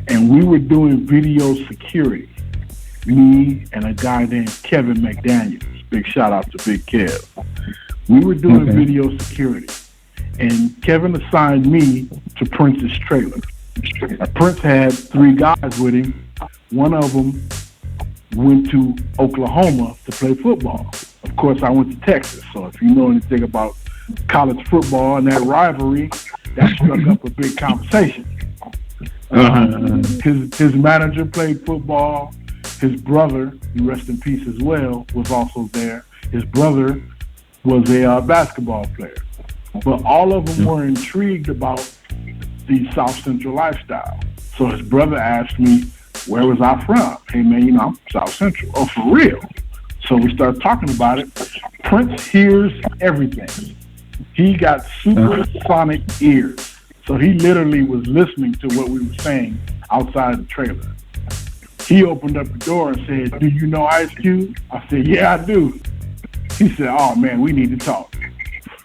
And we were doing video security. Me and a guy named Kevin McDaniels. Big shout out to Big Kev. We were doing video security. And Kevin assigned me to Prince's trailer. Prince had 3 guys with him. One of them went to Oklahoma to play football. Of course, I went to Texas. So if you know anything about college football and that rivalry, that struck up a big conversation. His manager played football. His brother, he rest in peace as well, was also there. His brother was a basketball player. But all of them were intrigued about the South Central lifestyle. So his brother asked me, where was I from? Hey man, you know, I'm South Central. Oh, for real? So we started talking about it. Prince hears everything. He got supersonic ears. So he literally was listening to what we were saying outside the trailer. He opened up the door and said, do you know Ice Cube? I said, yeah, I do. He said, oh man, we need to talk.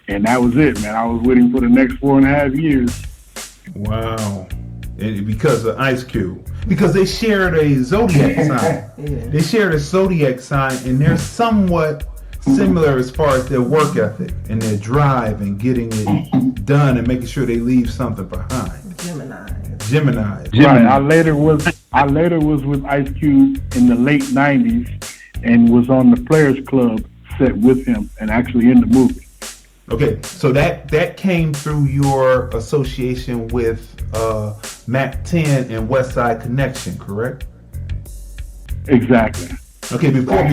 And that was it, man. I was with him for the next 4.5 years. Wow. And because of Ice Cube. Because they shared a zodiac sign. They shared a zodiac sign, and they're somewhat similar as far as their work ethic and their drive and getting it done and making sure they leave something behind. Gemini. Right. I later was with Ice Cube in the late 90s and was on the Players Club set with him and actually in the movie. Okay, so that came through your association with Mac 10 and West Side Connection, correct? Exactly. Okay, before I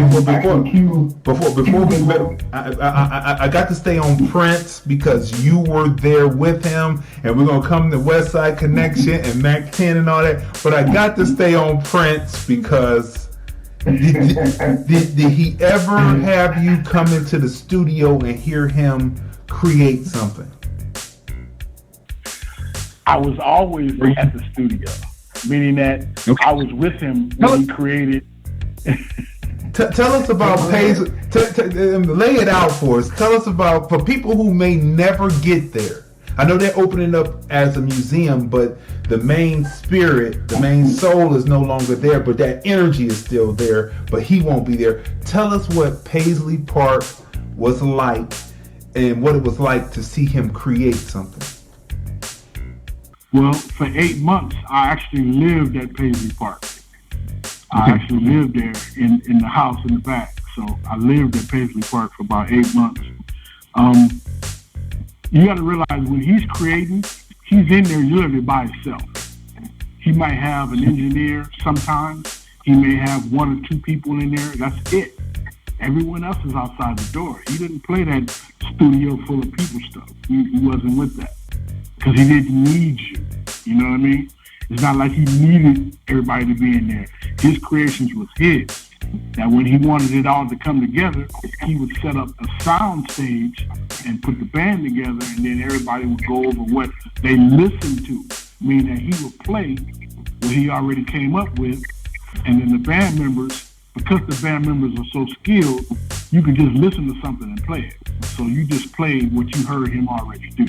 got to stay on Prince because you were there with him, and we're gonna come to West Side Connection and Mac 10 and all that. But I got to stay on Prince because did he ever have you come into the studio and hear him create something? I was always at the studio, meaning that I was with him when he created. Tell us about Paisley. Lay it out for us. Tell us about, for people who may never get there. I know they're opening up as a museum, but the main spirit, the main soul is no longer there, but that energy is still there, but he won't be there. Tell us what Paisley Park was like and what it was like to see him create something. Well, for 8 months, I actually lived at Paisley Park. I actually lived there in the house in the back. So I lived at Paisley Park for about 8 months. You got to realize when he's creating, he's in there literally by himself. He might have an engineer sometimes. He may have 1 or 2 people in there. That's it. Everyone else is outside the door. He didn't play that studio full of people stuff. He wasn't with that because he didn't need you. You know what I mean? It's not like he needed everybody to be in there. His creations was his. That when he wanted it all to come together, he would set up a sound stage and put the band together, and then everybody would go over what they listened to, meaning that he would play what he already came up with, and then the band members, because the band members are so skilled, you could just listen to something and play it. So you just played what you heard him already do.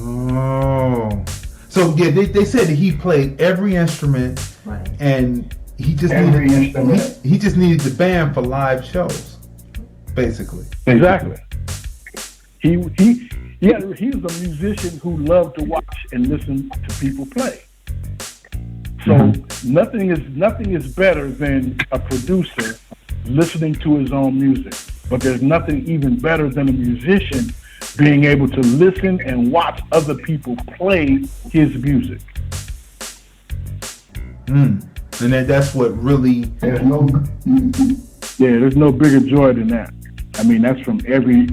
Oh. So yeah, they said that he played every instrument, right, and he just needed the band for live shows, basically. Exactly. He was a musician who loved to watch and listen to people play. So nothing is better than a producer listening to his own music. But there's nothing even better than a musician being able to listen and watch other people play his music. And that's what really. There's no bigger joy than that. I mean, that's from every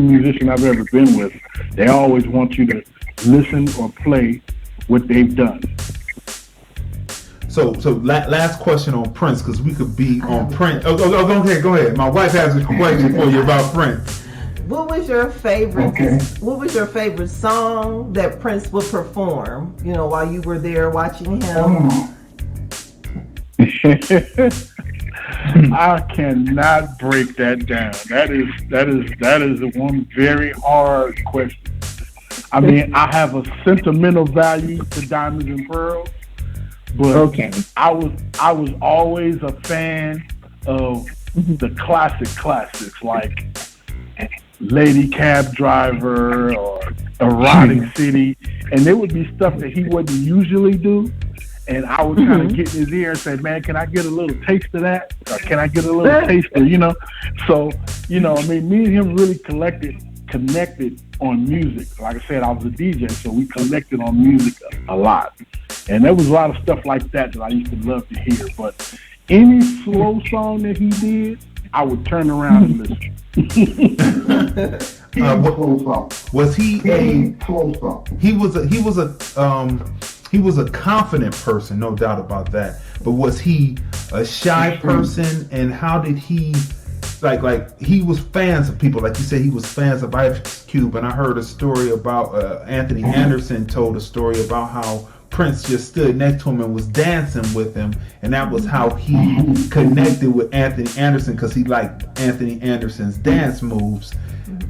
musician I've ever been with. They always want you to listen or play what they've done. So last question on Prince, because we could be on Prince. Okay, go ahead. My wife has a question for you about Prince. What was your favorite? What was your favorite song that Prince would perform? You know, while you were there watching him. I cannot break that down. That is one very hard question. I mean, I have a sentimental value to Diamonds and Pearls, but I was always a fan of the classics like Lady Cab Driver or Erotic City, and there would be stuff that he wouldn't usually do. And I would kind of get in his ear and say, man, can I get a little taste of that? Or can I get a little taste of, you know? So, you know, I mean, me and him really connected on music. Like I said, I was a DJ, so we connected on music a lot. And there was a lot of stuff like that I used to love to hear. But any slow song that he did, I would turn around and listen. Was he a? He was a confident person, no doubt about that. But was he a shy person? And how did he, like he was fans of people, like you said, he was fans of Ice Cube. And I heard a story about Anthony Anderson told a story about how Prince just stood next to him and was dancing with him, and that was how he connected with Anthony Anderson, because he liked Anthony Anderson's dance moves.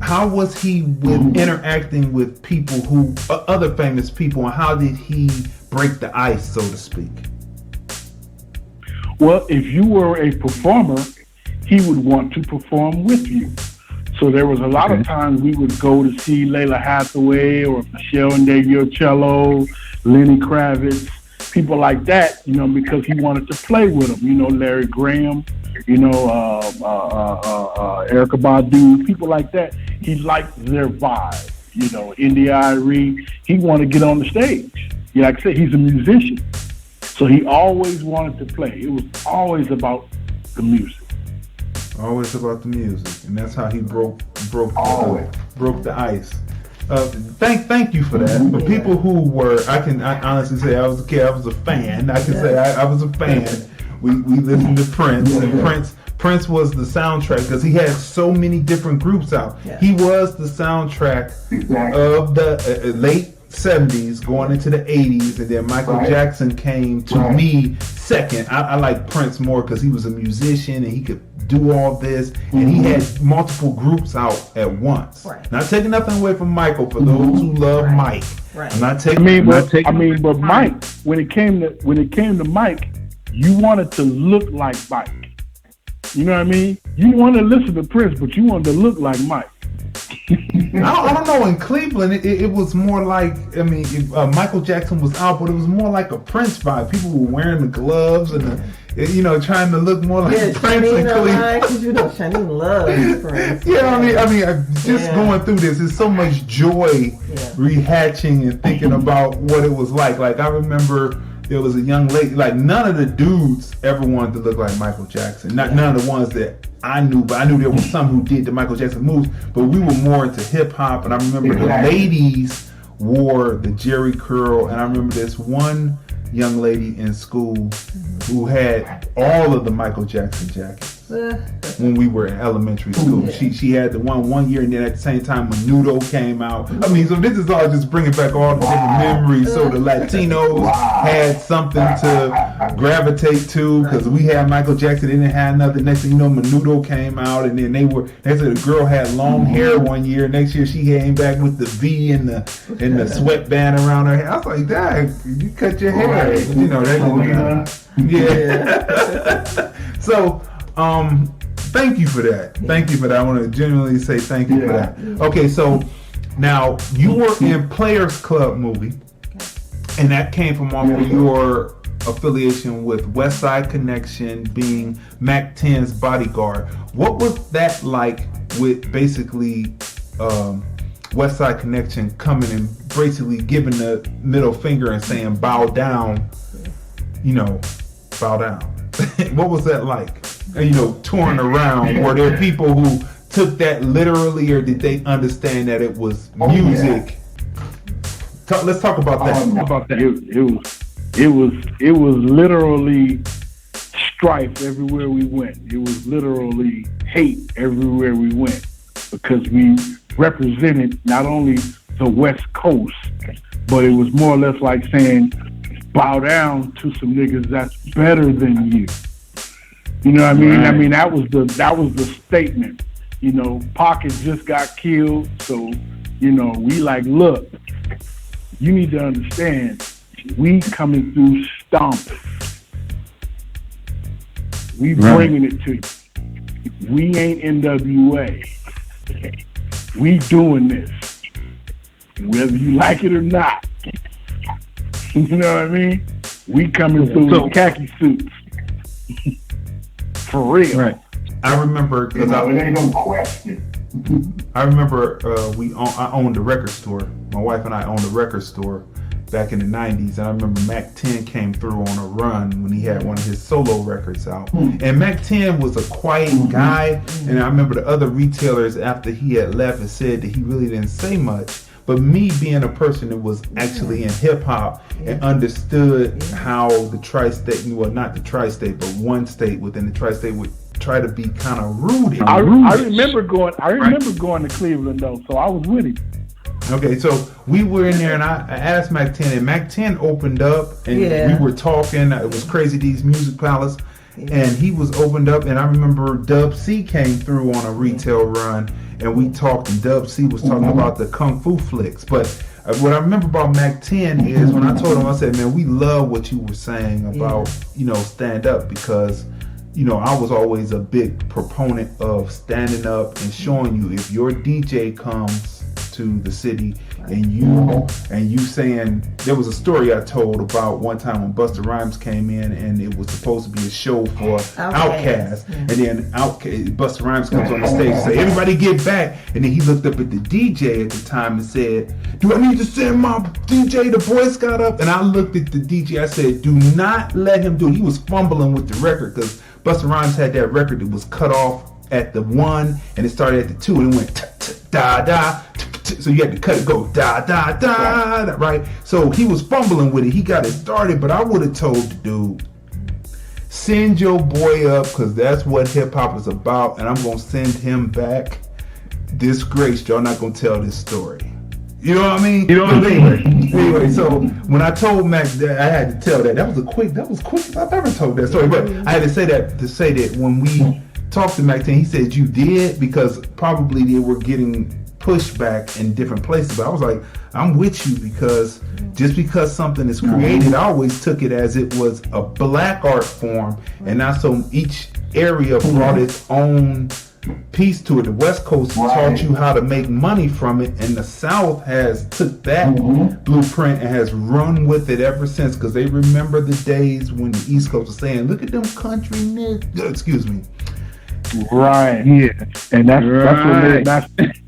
How was he with interacting with people who, other famous people, and how did he break the ice, so to speak? Well, if you were a performer, he would want to perform with you. So there was a lot of times we would go to see Layla Hathaway or Michelle Ndegeocello, Lenny Kravitz, people like that, you know, because he wanted to play with them. You know, Larry Graham, you know, Erykah Badu, people like that. He liked their vibe. You know, India.Arie, he wanted to get on the stage. Yeah, like I said, he's a musician. So he always wanted to play. It was always about the music. Always about the music, and that's how he broke the ice. Thank you for that. For people who were, I honestly say I was a kid. I was a fan. I can say I was a fan. We listened to Prince, and Prince was the soundtrack because he had so many different groups out. Yeah. He was the soundtrack of the late 70s going into the 80s, and then Michael Jackson came to me second. I like Prince more because he was a musician and he could do all this, and he had multiple groups out at once. Not taking nothing away from Michael for those who love Mike. I'm not taking. But Mike, when it came to Mike, you wanted to look like Mike. You know what I mean? You wanted to listen to Prince, but you wanted to look like Mike. I don't know. In Cleveland, it was more like, I mean, Michael Jackson was out, but it was more like a Prince vibe. People were wearing the gloves and trying to look more like Prince in Cleveland. Because you know, Shanine loves Prince. I mean, going through this, there's so much joy rehatching and thinking about what it was like. Like I remember there was a young lady, like none of the dudes ever wanted to look like Michael Jackson. None of the ones that I knew, but I knew there was some who did the Michael Jackson moves, but we were more into hip hop. And I remember the ladies wore the Jerry curl, and I remember this one young lady in school who had all of the Michael Jackson jackets when we were in elementary school. She had the one year, and then at the same time when Nudo came out. I mean, so this is all just bringing back all the different memories. So the Latinos had something to gravitate to because we had Michael Jackson, they didn't have nothing. Next thing you know, Menudo came out, and then they said the girl had long hair one year. Next year she came back with the V and the sweatband around her hair. I was like, Dad, you cut your hair. You know that. So, thank you for that. Thank you for that. I want to genuinely say thank you for that. Okay, so now you were in Players Club movie, and that came from off of your affiliation with West Side Connection, being Mac 10's bodyguard. What was that like with basically West Side Connection coming and basically giving the middle finger and saying bow down, bow down. What was that like? Touring around, were there people who took that literally, or did they understand that it was music? Let's talk about that. It was literally strife everywhere we went. It was literally hate everywhere we went, because we represented not only the West Coast, but it was more or less like saying, bow down to some niggas that's better than you. You know what I mean? Right. I mean, that was the statement. Pocket just got killed, so we like, look, you need to understand, we coming through stomping. We bringing it to you. We ain't NWA. We doing this, whether you like it or not. You know what I mean? We coming through with khaki suits. For real. Right. I remember, because it ain't no question. I remember I owned a record store. My wife and I owned a record store back in the 90s. And I remember Mac 10 came through on a run when he had one of his solo records out. And Mac 10 was a quiet guy. And I remember the other retailers, after he had left, had said that he really didn't say much. But me being a person that was actually in hip hop and understood how the tri-state, well, not the tri-state, but one state within the tri-state would try to be kind of rooted. I remember going to Cleveland though, so I was with him. Okay, so we were in there, and I asked Mac 10, and Mac 10 opened up, and we were talking. It was Crazy D's Music Palace, and he was opened up, and I remember Dub C came through on a retail run, and we talked, and Dub C was talking about the Kung Fu flicks. But what I remember about Mac 10 is when I told him, I said, man, we love what you were saying about, stand up, because I was always a big proponent of standing up and showing you, if your DJ comes to the city and you saying, there was a story I told about one time when Busta Rhymes came in, and it was supposed to be a show for Outkast, and then Busta Rhymes comes on the stage and say, everybody get back, and then he looked up at the DJ at the time and said, do I need to send my DJ the Boy Scout up? And I looked at the DJ, I said, do not let him do it. He was fumbling with the record, because Busta Rhymes had that record that was cut off at the 1 and it started at the 2 and it went da da. So you had to cut it, go da da da, right? So he was fumbling with it. He got it started, but I would have told the dude, send your boy up, because that's what hip hop is about, and I'm gonna send him back disgraced. Y'all not gonna tell this story. You know what I mean? Anyway, so when I told Mac that, I had to tell that. That was quick as I've ever told that story. But I had to say that when we talked to Mac 10, he said you did, because probably they were getting pushback in different places. But I was like, I'm with you, because just because something is created, I always took it as it was a black art form, and not so each area brought its own piece to it. The West Coast taught you how to make money from it, and the South has took that blueprint and has run with it ever since, because they remember the days when the East Coast was saying, look at them country niggas. Excuse me. Right. Yeah. And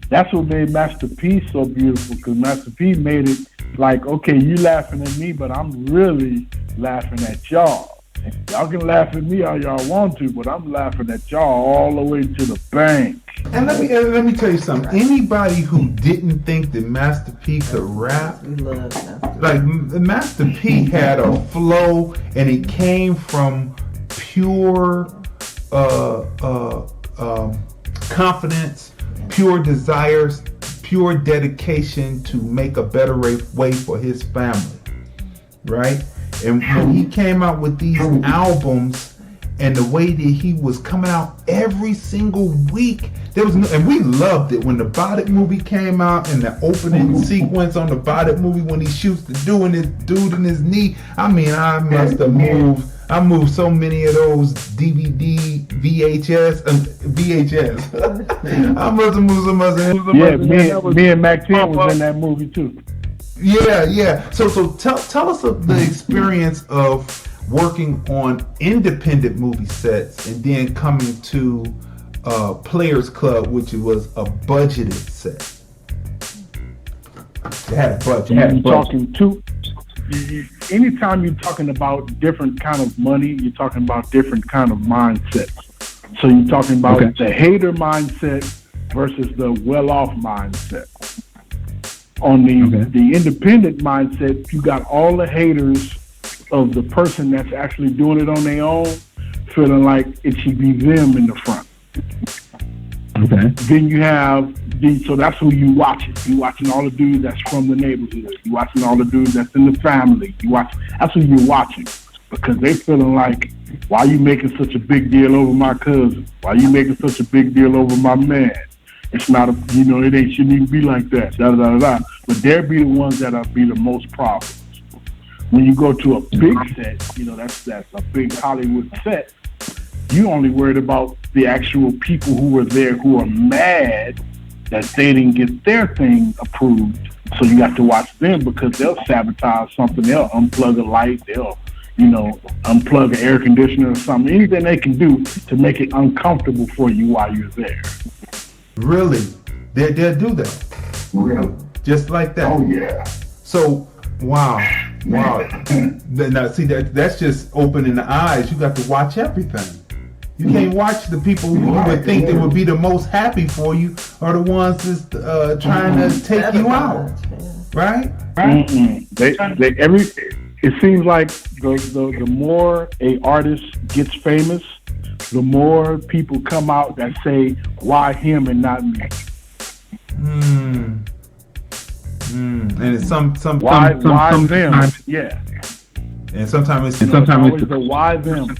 that's what made Master P so beautiful, because Master P made it like, okay, you laughing at me, but I'm really laughing at y'all. Y'all can laugh at me all y'all want to, but I'm laughing at y'all all the way to the bank. And let me tell you something. Anybody who didn't think that Master P could rap, Master P had a flow, and it came from pure confidence, pure desires, pure dedication to make a better way for his family, right? And when he came out with these albums, and the way that he was coming out every single week, and we loved it when the Body movie came out, and the opening sequence on the Body movie when he shoots the dude in his knee. I mean, I must have moved. I moved so many of those DVD, VHS. I must have moved so much. Yeah, me and Mac 10 was in that movie too. Yeah. So tell us of the experience of working on independent movie sets and then coming to Players Club, which was a budgeted set. It had budget. You're talking anytime you're talking about different kind of money, you're talking about different kind of mindsets. So you're talking about the hater mindset versus the well-off mindset. On the independent mindset, you got all the haters of the person that's actually doing it on their own, feeling like it should be them in the front. Okay. Then you have so that's who you watching. You watching all the dudes that's from the neighborhood. You watching all the dudes that's in the family. That's who you're watching, because they feeling like, why you making such a big deal over my cousin? Why you making such a big deal over my man? It's not it shouldn't even be like that. Da da da da. But they'll be the ones that'll be the most problems. When you go to a big set, that's a big Hollywood set. You only worried about the actual people who were there who are mad that they didn't get their thing approved. So you got to watch them, because they'll sabotage something. They'll unplug a light. They'll, unplug an air conditioner or something. Anything they can do to make it uncomfortable for you while you're there. Really? They'll do that? Really? Just like that? Oh, yeah. So, wow. Now, see, that's just opening the eyes. You got to watch everything. You can't watch the people who you would think that would be the most happy for you are the ones that's trying to take you out, right? It seems like the more a artist gets famous, the more people come out that say, why him and not me? And it's why them? Yeah. And sometimes it's the why them.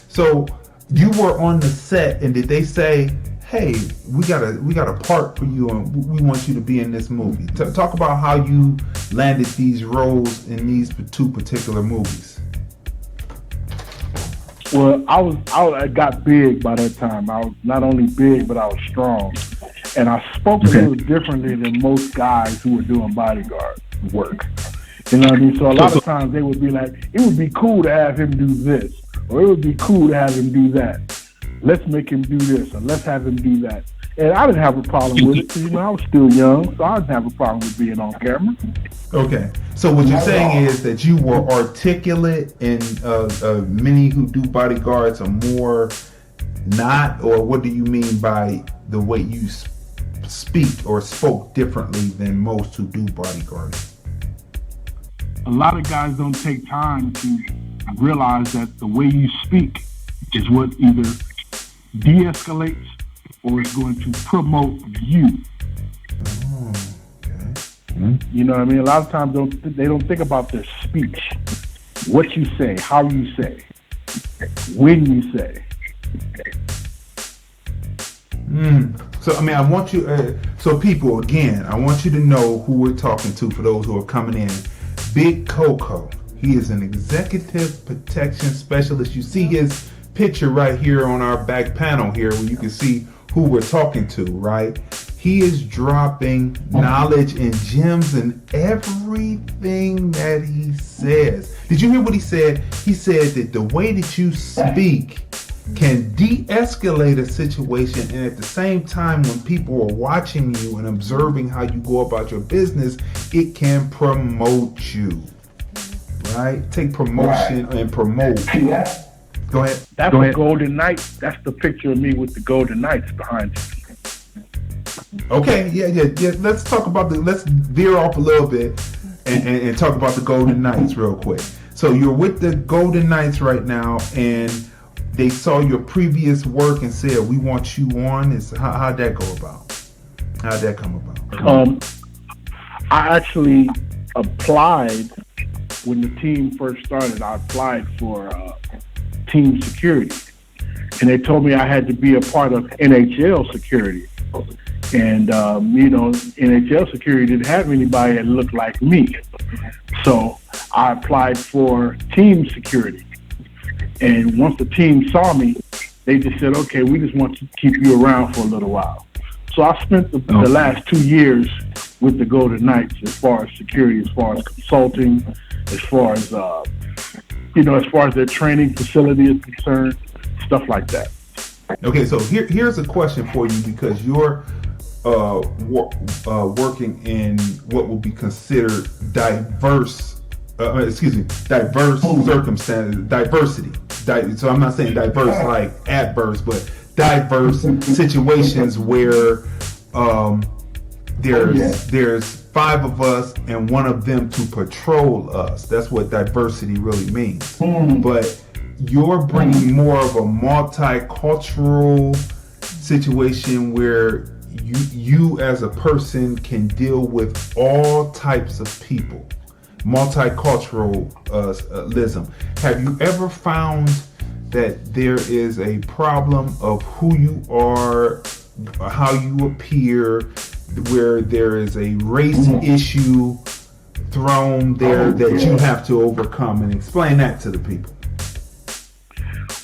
So you were on the set, and did they say, hey, we got a part for you, and we want you to be in this movie? Talk about how you landed these roles in these two particular movies. Well, I got big by that time. I was not only big, but I was strong, and I spoke a little differently than most guys who were doing bodyguard work. You know what I mean? So a lot of times they would be like, it would be cool to have him do this, or it would be cool to have him do that. Let's make him do this, or let's have him do that. And I didn't have a problem with it, because, I was still young, so I didn't have a problem with being on camera. Okay. So what you're saying is that you were articulate, and many who do bodyguards are more not, or what do you mean by the way you speak or spoke differently than most who do bodyguards? A lot of guys don't take time to realize that the way you speak is what either de-escalates or is going to promote you. Oh, okay. You know what I mean? A lot of times they don't think about their speech. What you say, how you say, when you say. So, I want you, so people, again, I want you to know who we're talking to for those who are coming in. Big Coco. He is an executive protection specialist. You see his picture right here on our back panel here, where you can see who we're talking to, right? He is dropping knowledge and gems in everything that he says. Did you hear what he said? He said that the way that you speak can de-escalate a situation, and at the same time, when people are watching you and observing how you go about your business, it can promote you, right? Take promotion and promote. Go ahead. That's the Golden Knights. That's the picture of me with the Golden Knights behind you. Okay, yeah. Let's talk about let's veer off a little bit and talk about the Golden Knights real quick. So you're with the Golden Knights right now, and they saw your previous work and said, we want you on. How'd that go about? How'd that come about? I actually applied when the team first started. I applied for team security, and they told me I had to be a part of NHL security. And, NHL security didn't have anybody that looked like me. So I applied for team security. And once the team saw me, they just said, okay, we just want to keep you around for a little while. So I spent the last 2 years with the Golden Knights as far as security, as far as consulting, as far as, as far as their training facility is concerned, stuff like that. Okay, so here's a question for you, because you're working in what would be considered diverse circumstances, diversity. So I'm not saying diverse like adverse, but diverse situations where there's 5 of us and one of them to patrol us. That's what diversity really means. But you're bringing more of a multicultural situation where you as a person can deal with all types of people. Multiculturalism. Have you ever found that there is a problem of who you are, how you appear, where there is a race issue thrown there that you have to overcome, and explain that to the people?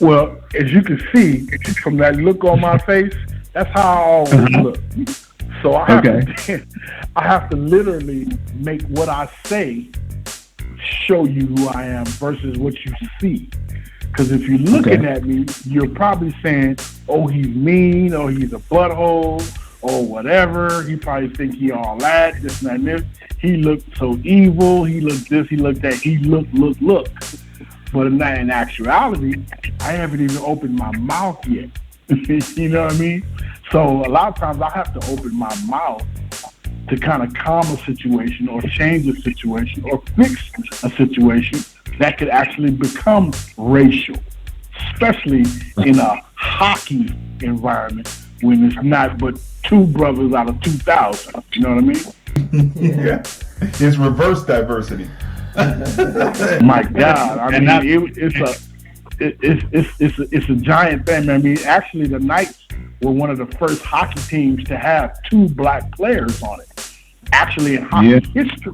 Well, as you can see from that look on my face, that's how I always look. So I have to literally make what I say show you who I am versus what you see. Because if you're looking at me, you're probably saying, oh, he's mean, or he's a butthole, or whatever. He probably think he all that, this and that. He looked so evil. He looked this, he looked that. He look. But in actuality, I haven't even opened my mouth yet. You know what I mean? So a lot of times I have to open my mouth to kind of calm a situation or change a situation or fix a situation that could actually become racial, especially in a hockey environment when it's not but 2 brothers out of 2,000. You know what I mean? Yeah. It's reverse diversity. My God, I mean, it's a giant thing. I mean, actually, the Knights were one of the first hockey teams to have 2 black players on it. Actually, in hockey history,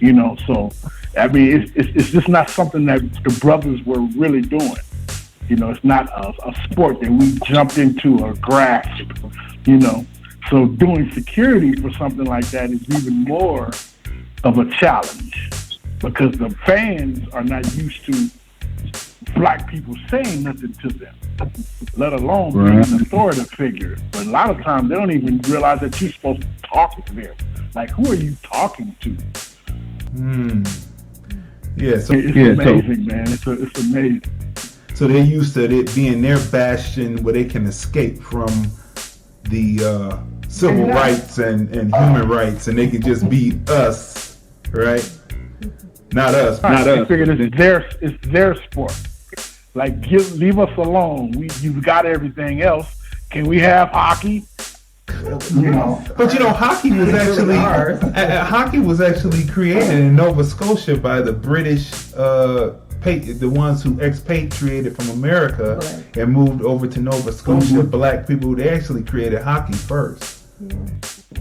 you know. So, I mean, it's just not something that the brothers were really doing. You know, it's not a sport that we jumped into or grasped. You know, so doing security for something like that is even more of a challenge, because the fans are not used to black people saying nothing to them, let alone being an authoritative figure. But a lot of times they don't even realize that you're supposed to talk to them. Like, who are you talking to? Yeah, so it's amazing, man. It's amazing. So they're used to it being their bastion where they can escape from the civil rights and human rights, and they can just be us, right? Not us. They figured it's their sport. Like, leave us alone. You've got everything else. Can we have hockey? You know. But you know, hockey was actually created in Nova Scotia by the British, the ones who expatriated from America and moved over to Nova Scotia. Black people, they actually created hockey first.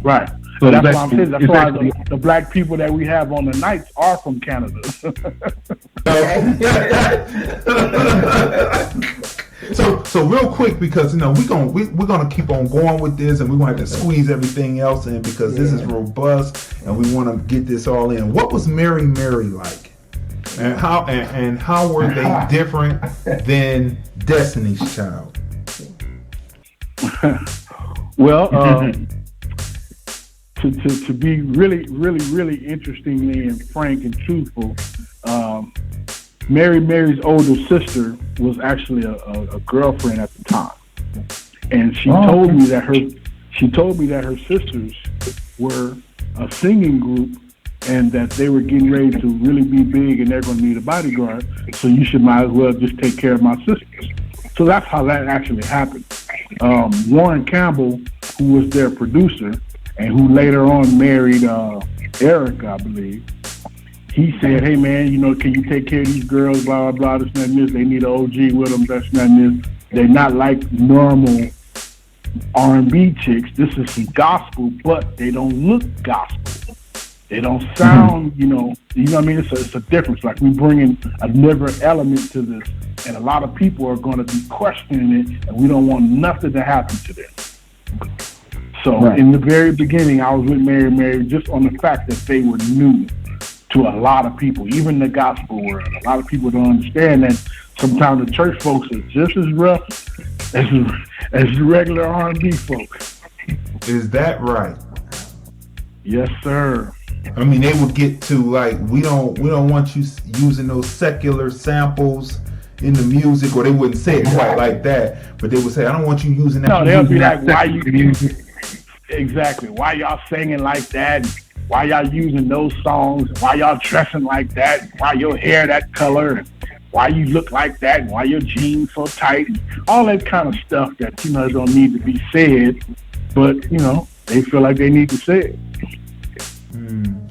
Right. So that's what I'm saying. That's why the black people that we have on the Knights are from Canada. So real quick, because you know we're gonna keep on going with this, and we're gonna have to squeeze everything else in because this is robust, and we want to get this all in. What was Mary Mary like, and how were they different than Destiny's Child? Well, to be really interestingly and frank and truthful, Mary's older sister was actually a girlfriend at the time, and she told me that her sisters were a singing group and that they were getting ready to really be big and they're going to need a bodyguard. So you might as well just take care of my sisters. So that's how that actually happened. Warren Campbell, who was their producer and who later on married Eric, I believe, he said, hey man, you know, can you take care of these girls, blah, blah, blah, this and this. They need an OG with them, that's and this. They're not like normal R&B chicks. This is some gospel, but they don't look gospel. They don't sound, you know what I mean? It's a difference. Like, we bring in another element to this, and a lot of people are going to be questioning it, and we don't want nothing to happen to them. So in the very beginning, I was with Mary just on the fact that they were new to a lot of people, even the gospel world. A lot of people don't understand that sometimes the church folks are just as rough as regular R&B folks. Is that right? Yes, sir. I mean, they would get to like, we don't want you using those secular samples in the music, or they wouldn't say it quite like that, but they would say, I don't want you using that. No, they'll be like, why you exactly? Why y'all singing like that? Why y'all using those songs? Why y'all dressing like that? Why your hair that color? Why you look like that? Why your jeans so tight? All that kind of stuff that don't need to be said, but they feel like they need to say it.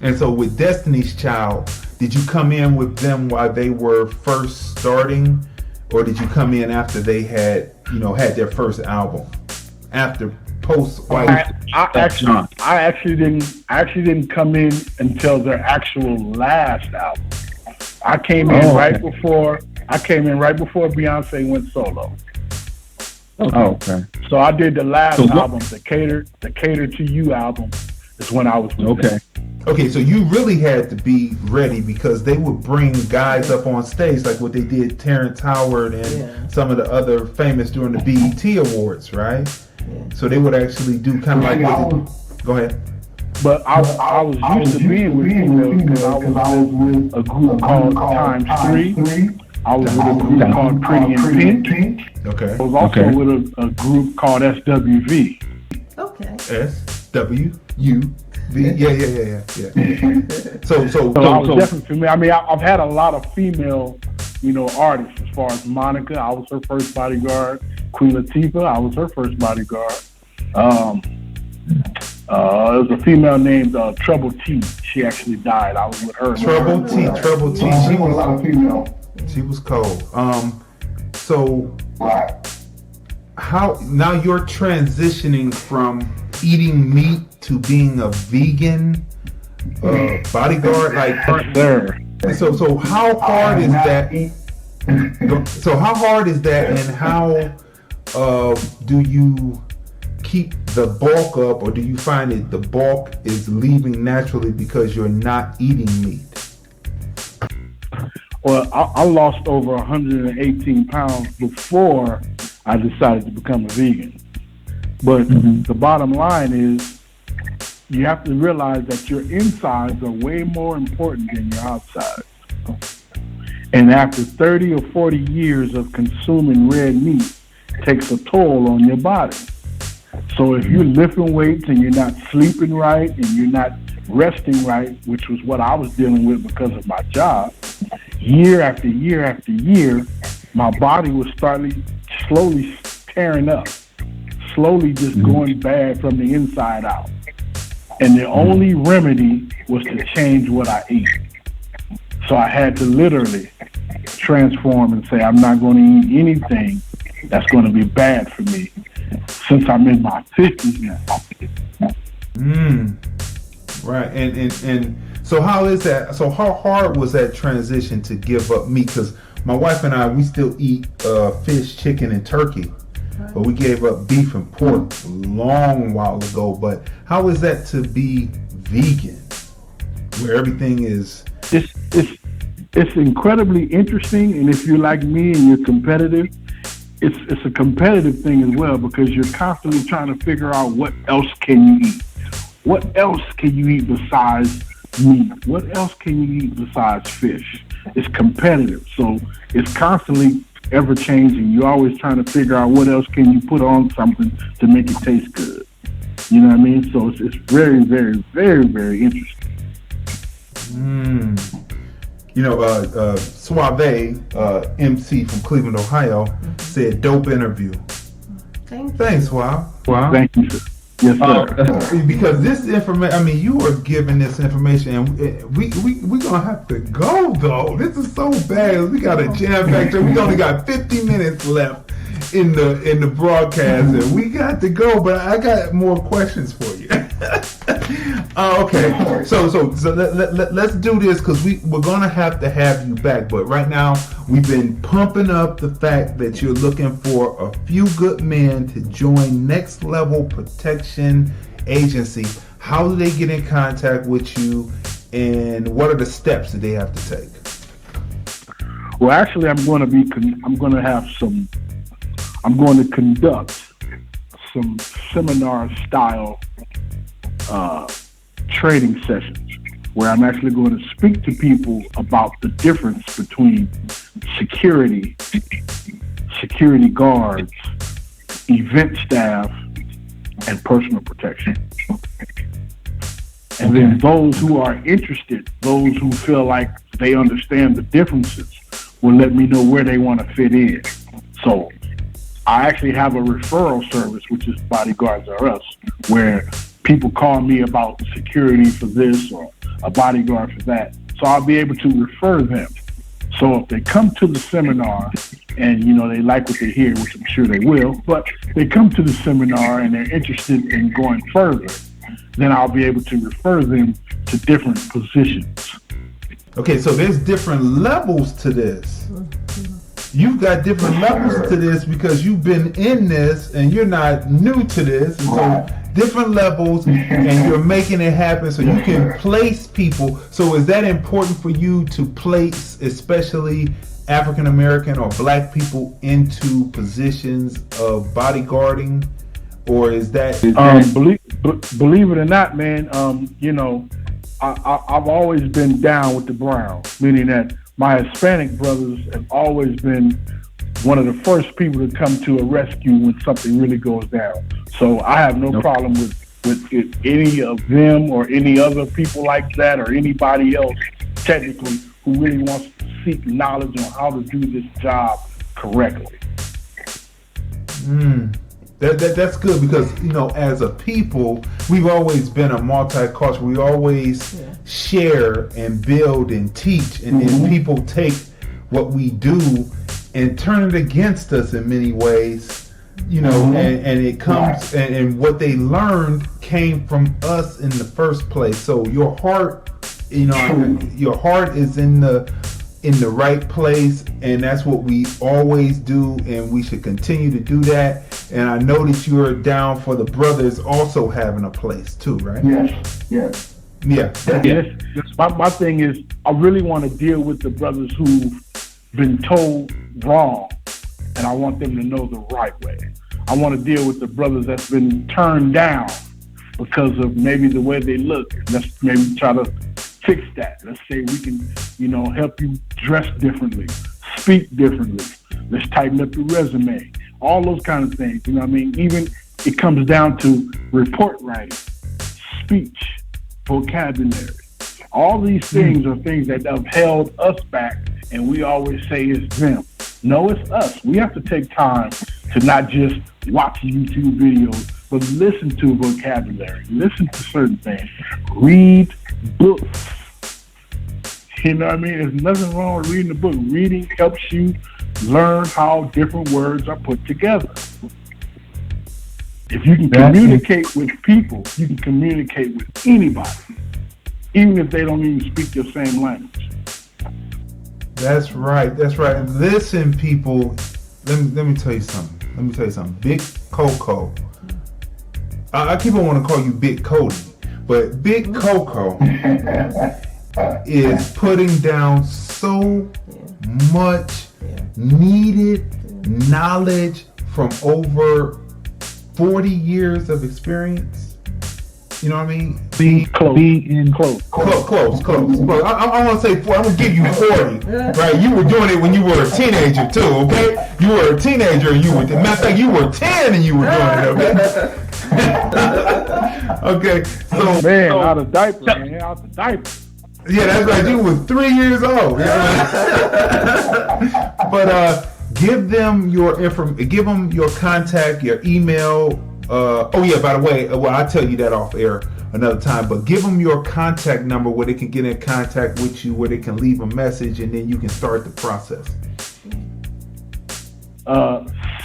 And so with Destiny's Child, did you come in with them while they were first starting, or did you come in after they had their first album? After post I actually didn't come in until their actual last album. I came in right before Beyonce went solo. Okay. So I did the last album, the Cater to You album, is when I was with them. Okay, so you really had to be ready, because they would bring guys up on stage like what they did Terrence Howard and some of the other famous during the BET Awards, right? Yeah. So they would actually do kind of go ahead. But I was used to being with females because I was with a group called Times 3. I was with a group called Pretty in Pink. Okay. I was also with a group called SWV. Okay. SWV. Yeah. So I was definitely familiar. I mean, I've had a lot of female, artists. As far as Monica, I was her first bodyguard. Queen Latifah, I was her first bodyguard. There was a female named Trouble T. She actually died. I was with her. Trouble T. She was a lot of female. She was cold. So how now you're transitioning from eating meat to being a vegan bodyguard? Like, so how hard is that? So how hard is that, and how do you keep the bulk up, or do you find that the bulk is leaving naturally because you're not eating meat? Well, I lost over 118 pounds before I decided to become a vegan. But the bottom line is, you have to realize that your insides are way more important than your outsides. And after 30 or 40 years of consuming red meat, it takes a toll on your body. So if you're lifting weights and you're not sleeping right and you're not resting right, which was what I was dealing with because of my job, year after year after year, my body was slowly tearing up, slowly just going bad from the inside out. And the only remedy was to change what I ate. So I had to literally transform and say, I'm not going to eat anything that's going to be bad for me, since I'm in my 50s now. Right. And so how is that? So how hard was that transition to give up meat? Because my wife and I, we still eat fish, chicken, and turkey. But we gave up beef and pork a long while ago. But how is that to be vegan, where everything is? It's incredibly interesting, and if you're like me and you're competitive, it's a competitive thing as well, because you're constantly trying to figure out what else can you eat. What else can you eat besides meat? What else can you eat besides fish? It's competitive, so it's constantly ever changing. You're always trying to figure out what else can you put on something to make it taste good. You know what I mean? So it's very, very, very, very interesting. Suave, MC from Cleveland, Ohio, said, "Dope interview." Thanks, Suave. Wow. Thank you, sir. Yes, sir. Because this information, I mean, you are giving this information, and we gonna have to go though. This is so bad. We got a jam factor. We only got 50 minutes left in the broadcast, and we got to go. But I got more questions for you. Okay, so let's do this, because we're gonna have to have you back. But right now, we've been pumping up the fact that you're looking for a few good men to join Next Level Protection Agency. How do they get in contact with you, and what are the steps that they have to take? Well, actually, I'm going to conduct some seminar style training sessions where I'm actually going to speak to people about the difference between security guards, event staff, and personal protection. And then those who are interested, those who feel like they understand the differences, will let me know where they want to fit in. So I actually have a referral service, which is Bodyguards R Us, where people call me about security for this or a bodyguard for that. So I'll be able to refer them. So if they come to the seminar and, they like what they hear, which I'm sure they will, but they come to the seminar and they're interested in going further, then I'll be able to refer them to different positions. Okay, so there's different levels to this. You've got different levels to this because you've been in this and you're not new to this. And so different levels and you're making it happen so you can place people. So is that important for you to place especially African American or black people into positions of bodyguarding? Or is that... believe it or not, man, I've always been down with the Browns, meaning that my Hispanic brothers have always been one of the first people to come to a rescue when something really goes down. So I have no problem with any of them or any other people like that or anybody else, technically, who really wants to seek knowledge on how to do this job correctly. That's good because, as a people, we've always been a multicultural. We always share and build and teach, and then people take what we do and turn it against us in many ways, and it comes, and what they learned came from us in the first place. So your heart, your heart is in the right place, and that's what we always do, and we should continue to do that. And I noticed you're down for the brothers also having a place too, right? Yes. Yeah. My thing is, I really want to deal with the brothers who've been told wrong, and I want them to know the right way. I want to deal with the brothers that's been turned down because of maybe the way they look. Let's maybe try to fix that. Let's say we can, help you dress differently, speak differently. Let's tighten up your resume. All those kind of things, Even it comes down to report writing, speech, vocabulary. All these things are things that have held us back, and we always say it's them. No, it's us. We have to take time to not just watch YouTube videos, but listen to vocabulary, listen to certain things, read books. There's nothing wrong with reading a book. Reading helps you learn how different words are put together. If you can communicate with people, you can communicate with anybody, even if they don't even speak your same language. That's right. Listen, people, let me tell you something. Big Coco. I keep on wanting to call you Big Cody, but Big Coco is putting down so much needed knowledge from over 40 years of experience. You know what I mean? Close. I want to say 40. I'm going to give you 40. Right? You were doing it when you were a teenager too, okay? You were a teenager and matter of fact, you were 10 and you were doing it, okay? Okay. So, man, out of diaper. Yeah, that's right. You were 3 years old. But give them your give them your contact, your email. By the way, I'll tell you that off air another time. But give them your contact number where they can get in contact with you, where they can leave a message, and then you can start the process.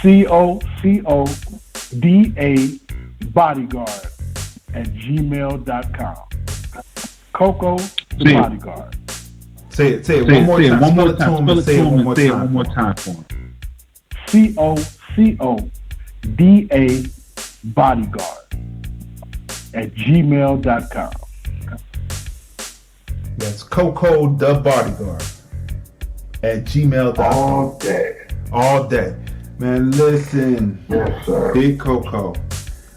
COCODA Bodyguard @gmail.com. Coco the Bodyguard. Say it one more time. Spell it one more time for him. COCODA Bodyguard @gmail.com. That's Coco the Bodyguard @gmail.com. All day. Man, listen. Yes, sir. Big Coco.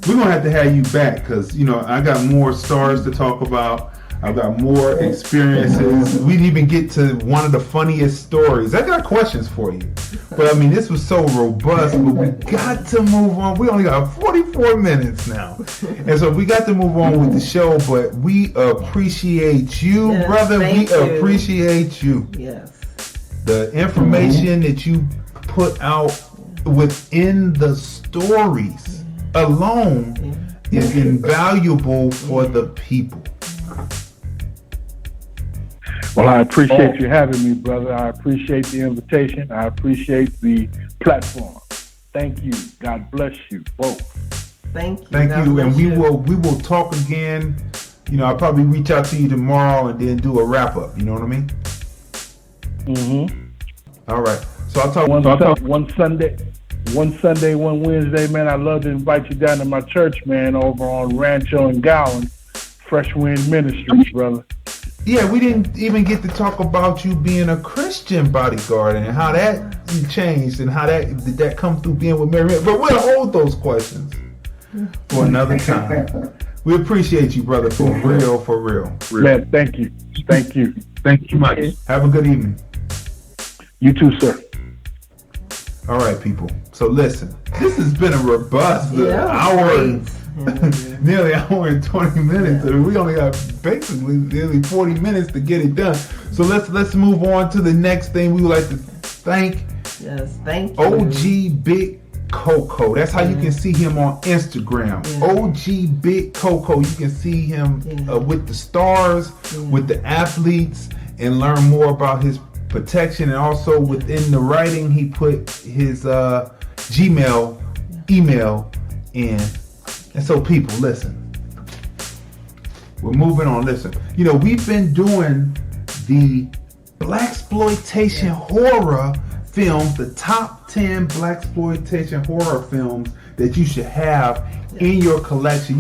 we're gonna have to have you back because I got more stars to talk about. I've got more experiences. We didn't even get to one of the funniest stories. I got questions for you, but I mean, this was so robust. But we got to move on. We only got 44 minutes now, and so we got to move on with the show. But we appreciate you, yes, brother. We you. Appreciate you. Yes. The information that you put out within the stories alone is invaluable for the people. Well, I appreciate you having me, brother. I appreciate the invitation. I appreciate the platform. Thank you. God bless you both. Thank you. Thank you. And we will talk again. I'll probably reach out to you tomorrow and then do a wrap up. You know what I mean? Mm-hmm. All right. So I'll talk one Sunday, one Wednesday, man. I'd love to invite you down to my church, man, over on Rancho and Gowan, Fresh Wind Ministries, brother. Yeah, we didn't even get to talk about you being a Christian bodyguard and how that changed and how did that come through being with Mary. But we'll hold those questions for another time. We appreciate you, brother, for real, for real. Man, thank you. Thank you. Thank you much. Have a good evening. You too, sir. All right, people. So listen, this has been a robust hour. Nearly an hour and 20 minutes. And we only got basically nearly 40 minutes to get it done. So let's move on to the next thing. We would like to thank OG Big Coco. That's how you can see him on Instagram. OG Big Coco. You can see him with the stars, with the athletes, and learn more about his protection. And also within the writing, he put his Gmail email in. And so people, listen, we're moving on. Listen, we've been doing the blaxploitation horror films, the top 10 blaxploitation horror films that you should have in your collection.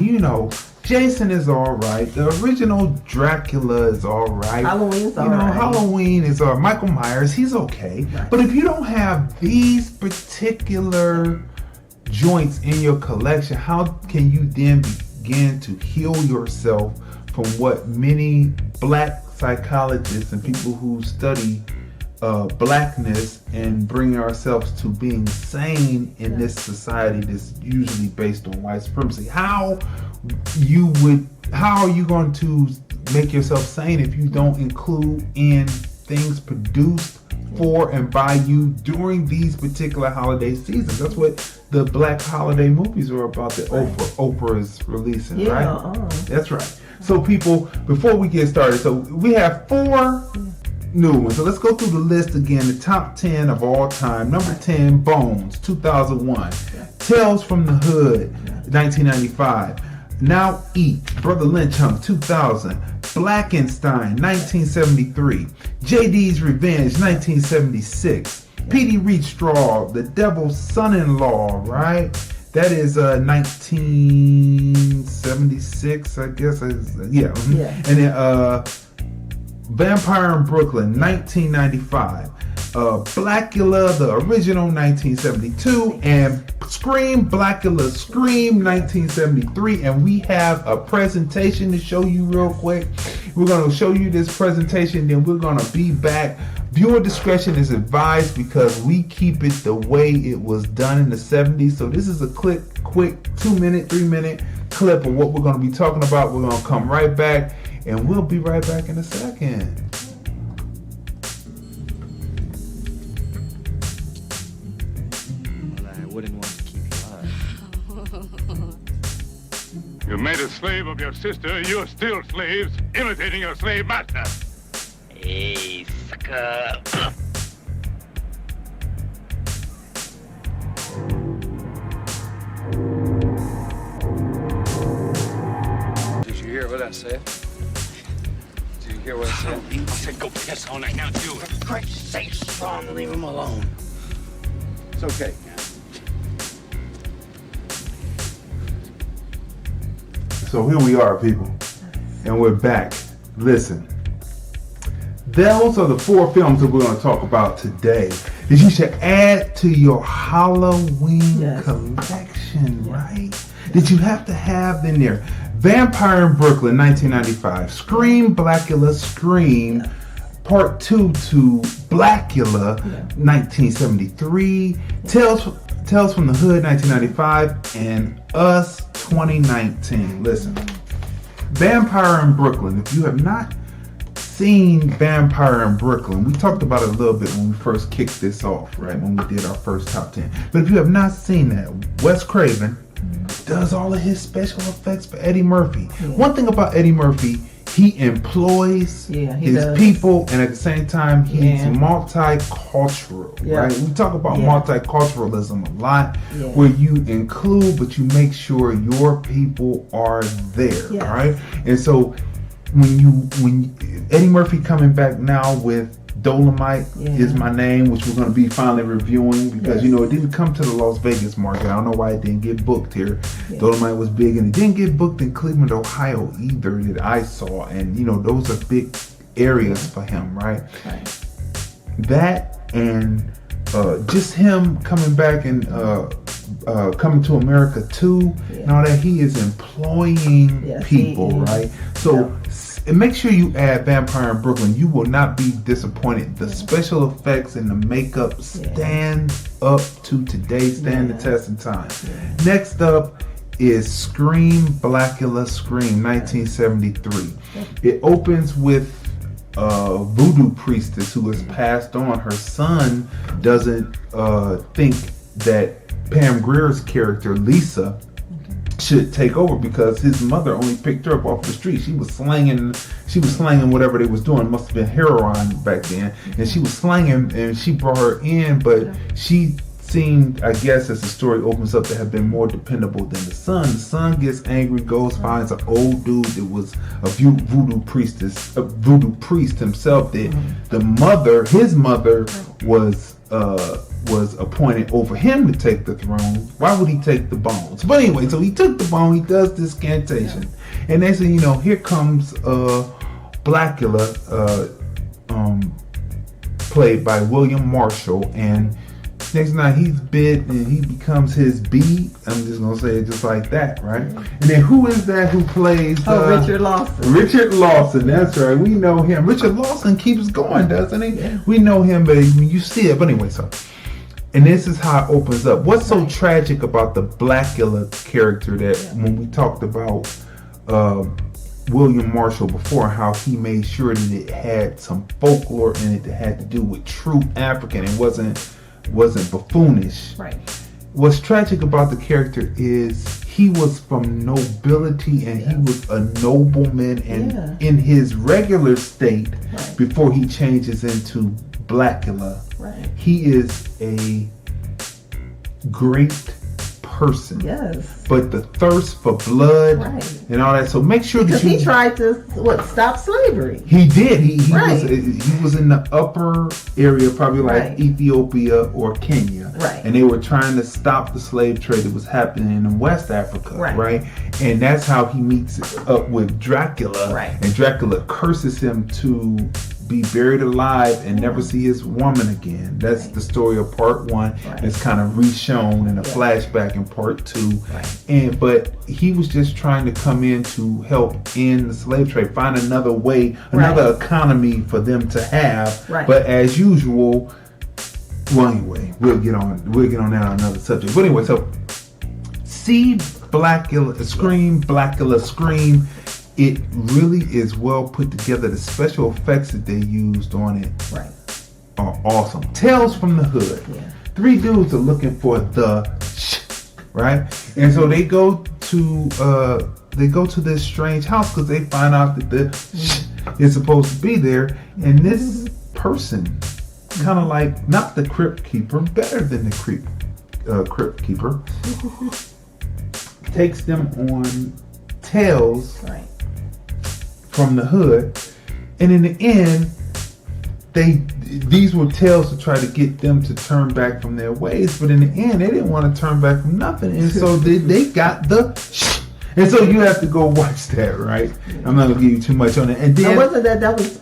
Jason is all right. The original Dracula is all right. Halloween's all right. Halloween is all right. Michael Myers, he's okay. Right. But if you don't have these particular joints in your collection, how can you then begin to heal yourself from what many black psychologists and people who study blackness and bring ourselves to being sane in this society that's usually based on white supremacy? How are you going to make yourself sane if you don't include in things produced for and by you during these particular holiday seasons? That's what the Black holiday movies are about that Oprah is releasing, right? That's right. So people, before we get started, so we have 4 new ones. So let's go through the list again. The top 10 of all time. Number 10, Bones, 2001. Tales from the Hood, 1995. Now Eat, Brother Lynch Hung, 2000. Blackenstein, 1973. JD's Revenge, 1976. Petey Reedstraw, The Devil's Son-in-Law, right? That is 1976, I guess. Yeah. And then Vampire in Brooklyn, 1995. Blackula, the original, 1972. And Scream, Blackula Scream, 1973. And we have a presentation to show you real quick. We're going to show you this presentation, then we're going to be back. Viewer discretion is advised because we keep it the way it was done in the 70s. So this is a quick 2-minute, 3-minute clip of what we're going to be talking about. We're going to come right back, and we'll be right back in a second. Well, I wouldn't want to keep you alive. You made a slave of your sister. You're still slaves, imitating your slave master. Hey, sucker. Did you hear what I said? Did you hear what I said? I said go piss all night. Now do it. For Christ's sake, Strong, leave him alone. It's okay. So here we are, people, and we're back. Listen, those are the 4 films that we're going to talk about today that you should add to your Halloween collection, right? That that you have to have in there. Vampire in Brooklyn, 1995. Scream, Blackula, Scream. Part 2 to Blackula, 1973. Tales from the Hood, 1995. And Us, 2019. Listen. Vampire in Brooklyn. If you have not seen Vampire in Brooklyn, we talked about it a little bit when we first kicked this off, right? When we did our first top 10. But if you have not seen that, Wes Craven does all of his special effects for Eddie Murphy. One thing about Eddie Murphy, he employs his people, and at the same time, he's multicultural, right? We talk about multiculturalism a lot, where you include, but you make sure your people are there, right? And so when Eddie Murphy coming back now with Dolomite Is My Name, which we're going to be finally reviewing, because it didn't come to the Las Vegas market. I don't know why it didn't get booked here. Dolomite was big, and it didn't get booked in Cleveland, Ohio either, that I saw. And those are big areas for him, right? That and just him coming back and Coming to America 2 and all that, he is employing people, right? So and make sure you add Vampire in Brooklyn. You will not be disappointed. The special effects and the makeup stand up to today, stand the test of time. Next up is Scream, Blackula, Scream, 1973. It opens with a voodoo priestess who has passed on. Her son doesn't think that Pam Grier's character, Lisa, should take over because his mother only picked her up off the street. She was slanging whatever they was doing. Must have been heroin back then. And she was slanging, and she brought her in, but she seemed, I guess, as the story opens up, to have been more dependable than the son. The son gets angry, goes, finds an old dude that was a voodoo priest himself. That the mother, his mother, was appointed over him to take the throne. Why would he take the bones? But anyway, so he took the bone, he does this incantation, and they say, here comes Blackula, played by William Marshall, and next night he's bit and he becomes his bee. I'm just gonna say it just like that, right? And then who is that who plays Richard Lawson. Richard Lawson, that's right. We know him. Richard Lawson keeps going, doesn't he? We know him, but when you see it. But anyway, so and this is how it opens up. What's so tragic about the Blackula character, that when we talked about William Marshall before, how he made sure that it had some folklore in it that had to do with true African and wasn't buffoonish. Right. What's tragic about the character is he was from nobility, and he was a nobleman, and in his regular state, before he changes into Blackula, he is a great person. Yes. But the thirst for blood and all that. So make sure that he tried to stop slavery. He did. He was in the upper area, probably like Ethiopia or Kenya. Right. And they were trying to stop the slave trade that was happening in West Africa. Right. And that's how he meets up with Dracula. Right. And Dracula curses him to be buried alive and never see his woman again. That's the story of part 1. It's kind of re-shown in a flashback in part 2. But he was just trying to come in to help end the slave trade, find another way, another economy for them to have. But as usual, well, anyway, we'll get on that on another subject. But anyway, so see Blackula, Scream, Blackula, Scream. It really is well put together. The special effects that they used on it are awesome. Tales from the Hood. 3 dudes are looking for the right, and so they go to this strange house because they find out that the is supposed to be there, and this person, kind of like not the crypt keeper, better than the crypt keeper, takes them on tales from the hood, and in the end, these were tales to try to get them to turn back from their ways, but in the end, they didn't want to turn back from nothing, and so they got the. And so you have to go watch that, right? I'm not gonna give you too much on it. And then wasn't that was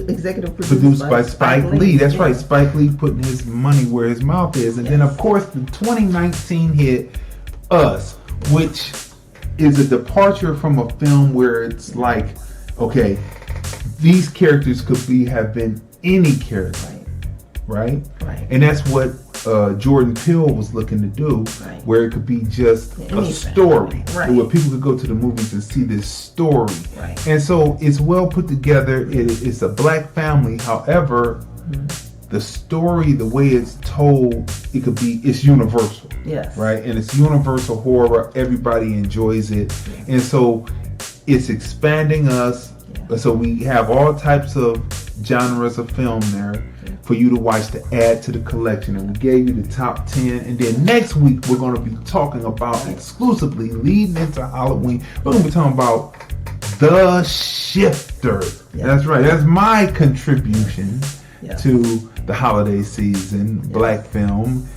executive produced by Spike Lee? That's right, Spike Lee putting his money where his mouth is. And then of course the 2019 hit Us, which is a departure from a film where it's like, okay, these characters could have been any character, right? And that's what Jordan Peele was looking to do, where it could be just a story, where people could go to the movies and see this story. And so it's well put together. It's a black family. However, the story, the way it's told, it's universal. Yes. Right? And it's universal horror. Everybody enjoys it. And so it's expanding us. So we have all types of genres of film there for you to watch to add to the collection. And we gave you the top 10. And then next week, we're going to be talking about exclusively leading into Halloween. We're going to be talking about The Shifter. That's right. That's my contribution to the holiday season, black film,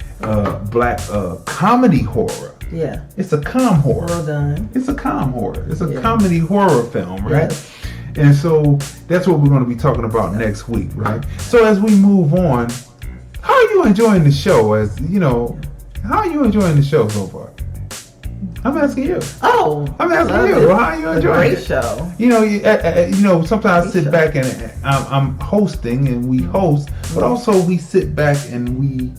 black comedy horror. Yeah. It's a com horror. Well done. It's a com horror. It's a comedy horror film, right? Yes. And so that's what we're going to be talking about next week, right? So as we move on, how are you enjoying the show? How are you enjoying the show so far? I'm asking you. I'm asking you. How are you enjoying it? Great show. Sometimes I sit back and I'm hosting and we host, but also we sit back and we,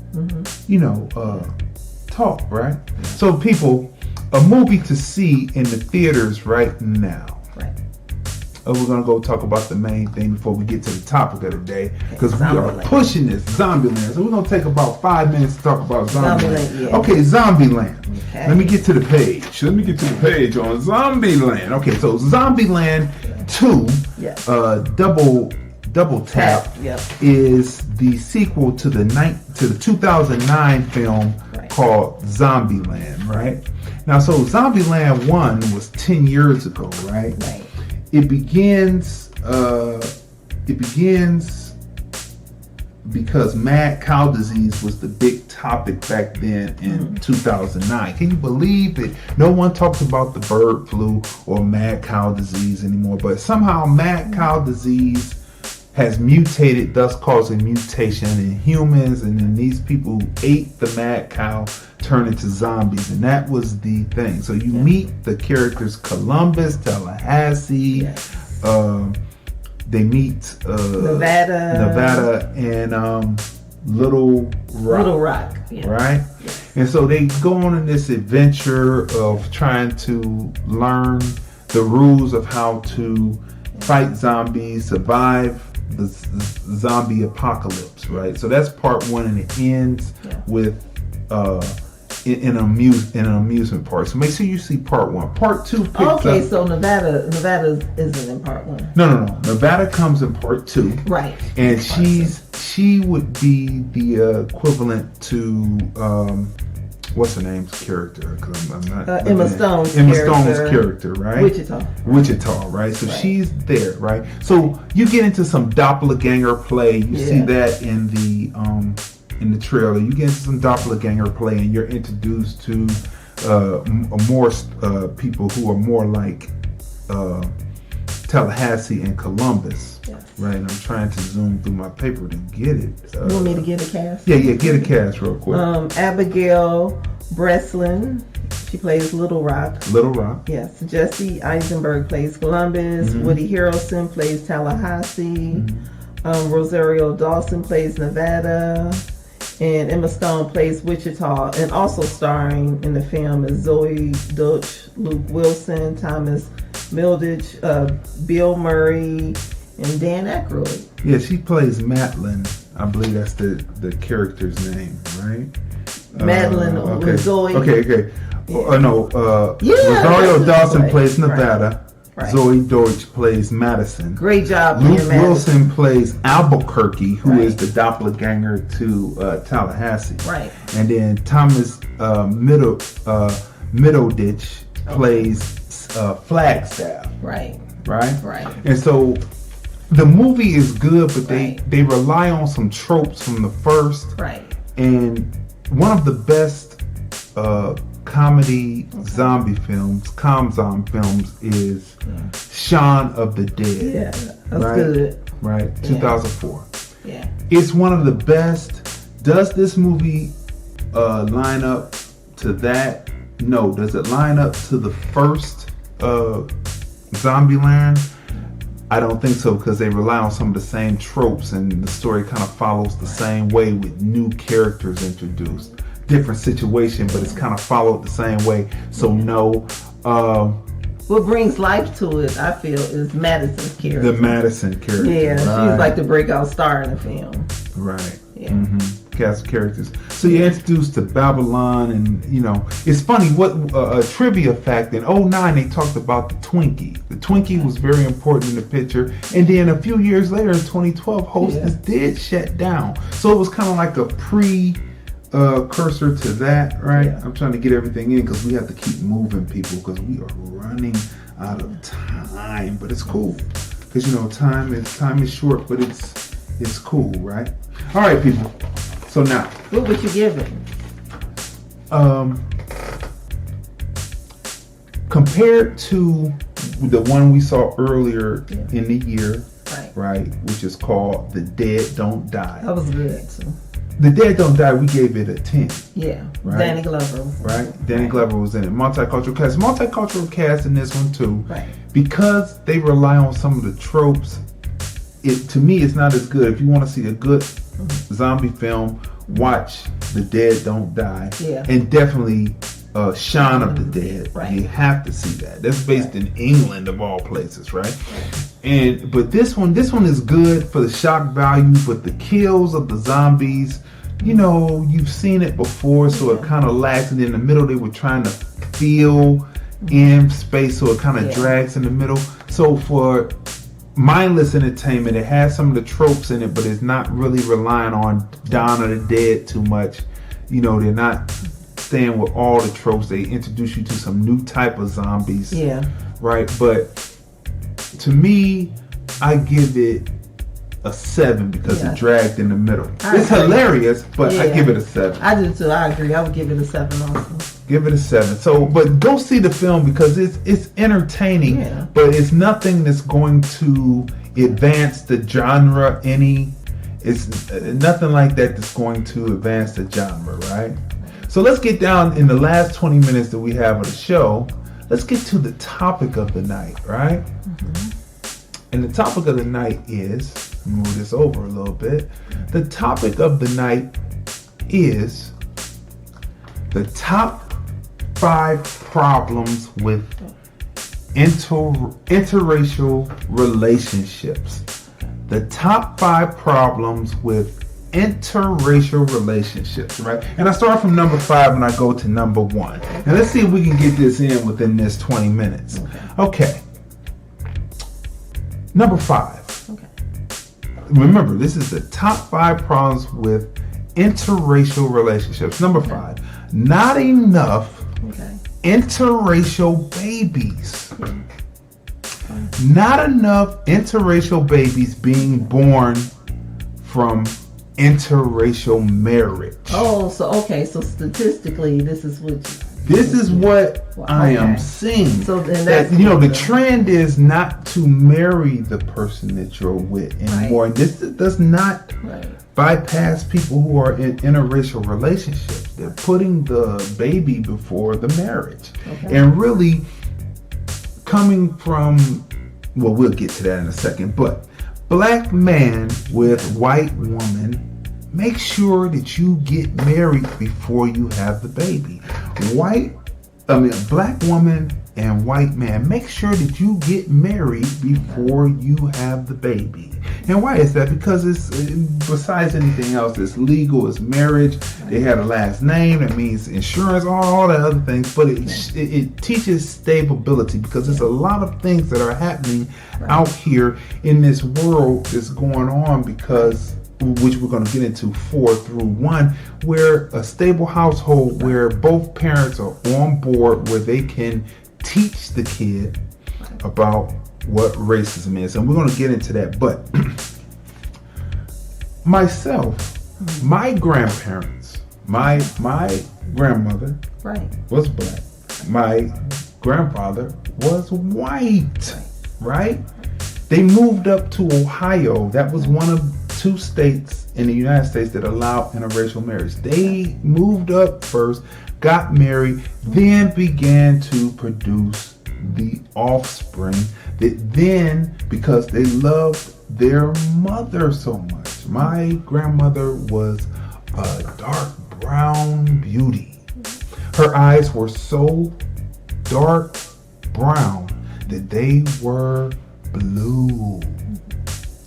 talk, right? So people, a movie to see in the theaters right now. We're going to go talk about the main thing before we get to the topic of the day, because we are pushing this, Zombieland. So we're going to take about 5 minutes to talk about Zombieland. Okay, Zombieland. Okay. Let me get to the page. On Zombieland. Okay, so Zombieland 2, Double Tap, is the sequel to the 2009 film called Zombieland, right? Now, so Zombieland 1 was 10 years ago, right? It begins because mad cow disease was the big topic back then in 2009. Can you believe it? No one talks about the bird flu or mad cow disease anymore, but somehow mad cow disease has mutated, thus causing mutation in humans, and then these people who ate the mad cow turn into zombies, and that was the thing. So you meet the characters Columbus, Tallahassee, they meet Nevada, and Little Rock. Right? And so they go on in this adventure of trying to learn the rules of how to fight zombies, survive the zombie apocalypse, right? So that's part 1, and it ends with in an amusement park. So make sure you see part 1. Part 2 picks up. So Nevada isn't in part 1. No. Nevada comes in part 2. Right. And she would be the equivalent to what's her name's character? Because I'm not Emma Stone's character, right? Wichita, right? So she's there, right? So you get into some doppelganger play. You see that in the trailer. You get into some doppelganger play, and you're introduced to more people who are more like Tallahassee and Columbus. Right, I'm trying to zoom through my paper to get it. You want me to get a cast? Yeah, get a cast real quick. Abigail Breslin, she plays Little Rock. Yes. Jesse Eisenberg plays Columbus. Woody Harrelson plays Tallahassee. Rosario Dawson plays Nevada. And Emma Stone plays Wichita. And also starring in the film is Zoe Deutsch, Luke Wilson, Thomas Middleditch, Bill Murray, and Dan Aykroyd. Yeah, she plays Madeline. I believe that's the character's name, right? Madeline with Zoe. Okay. Rosario Dawson plays Nevada. Right. Zoe Deutsch plays Madison. Great job. Luke Wilson plays Albuquerque, who is the doppelganger to Tallahassee. Right. And then Thomas Middleditch plays Flagstaff. Right. And so the movie is good, but they rely on some tropes from the first. Right. And one of the best comedy zombie films, com-zom films, is Shaun of the Dead. Yeah, that's good. Right, 2004. Yeah. It's one of the best. Does this movie line up to that? No. Does it line up to the first Zombieland? I don't think so, because they rely on some of the same tropes, and the story kind of follows the same way with new characters introduced. Different situation, but it's kind of followed the same way. So no. What brings life to it, I feel, is Madison's character. The Madison character. Yeah, right. She's like the breakout star in the film. Right. Yeah. Mm-hmm. Cast of characters. So you're introduced to Babylon, and it's funny. What a trivia fact, in 2009 they talked about the Twinkie. The Twinkie was very important in the picture, and then a few years later in 2012, Hostess did shut down. So it was kind of like a cursor to that, right? Yeah. I'm trying to get everything in because we have to keep moving, people, because we are running out of time. But it's cool because time is short, but it's cool, right? All right, people. So now, what would you give it? Compared to the one we saw earlier in the year, right, which is called The Dead Don't Die. That was good too. The Dead Don't Die, we gave it a 10. Yeah, right? Danny Glover. Danny Glover was in it. Multicultural cast in this one too. Right. Because they rely on some of the tropes, to me it's not as good. If you want to see a good zombie film, watch The Dead Don't Die. Yeah. And definitely Shaun of the Dead. Right. You have to see that. That's based in England of all places, right? But this one is good for the shock value, but the kills of the zombies, you've seen it before, so it kind of lags. And in the middle, they were trying to fill in space, so it kind of drags in the middle. So for mindless entertainment, it has some of the tropes in it, but it's not really relying on Dawn of the Dead too much. They're not staying with all the tropes. They introduce you to some new type of zombies. Yeah. Right? But to me, I give it a 7 because it dragged in the middle. It's hilarious, but I give it a 7. I do too. I agree. I would give it a 7 also. Give it a 7. So, but go see the film because it's entertaining, but it's nothing that's going to advance the genre any. It's nothing like that that's going to advance the genre, right? So let's get down in the last 20 minutes that we have of the show. Let's get to the topic of the night, right? Mm-hmm. And the topic of the night is, move this over a little bit. The topic of the night is the top 5 problems with interracial relationships. The top 5 problems with interracial relationships, right? And I start from number 5 and I go to number 1. And let's see if we can get this in within this 20 minutes. Okay. Number 5. Okay. Remember, this is the top 5 problems with interracial relationships. Number 5. Not enough interracial babies. Not enough interracial babies being born from interracial marriage. Oh, so statistically, this is what I am seeing. So then the trend is not to marry the person that you're with anymore. And this does not bypass people who are in interracial relationships. They're putting the baby before the marriage. And really coming from, well, we'll get to that in a second, but black man with white woman, make sure that you get married before you have the baby. Black woman and white man, make sure that you get married before you have the baby. And why is that? Because it's, besides anything else, it's legal, it's marriage, they have a last name, that means insurance, all the other things, but it teaches stability because there's a lot of things that are happening out here in this world that's going on because, which we're going to get into 4 through 1, where a stable household where both parents are on board, where they can teach the kid about what racism is. And we're going to get into that. But myself, my grandparents, my grandmother was black. My grandfather was white, right? They moved up to Ohio. That was one of 2 states in the United States that allow interracial marriage. They moved up first, got married, then began to produce the offspring that then, because they loved their mother so much. My grandmother was a dark brown beauty. Her eyes were so dark brown that they were blue.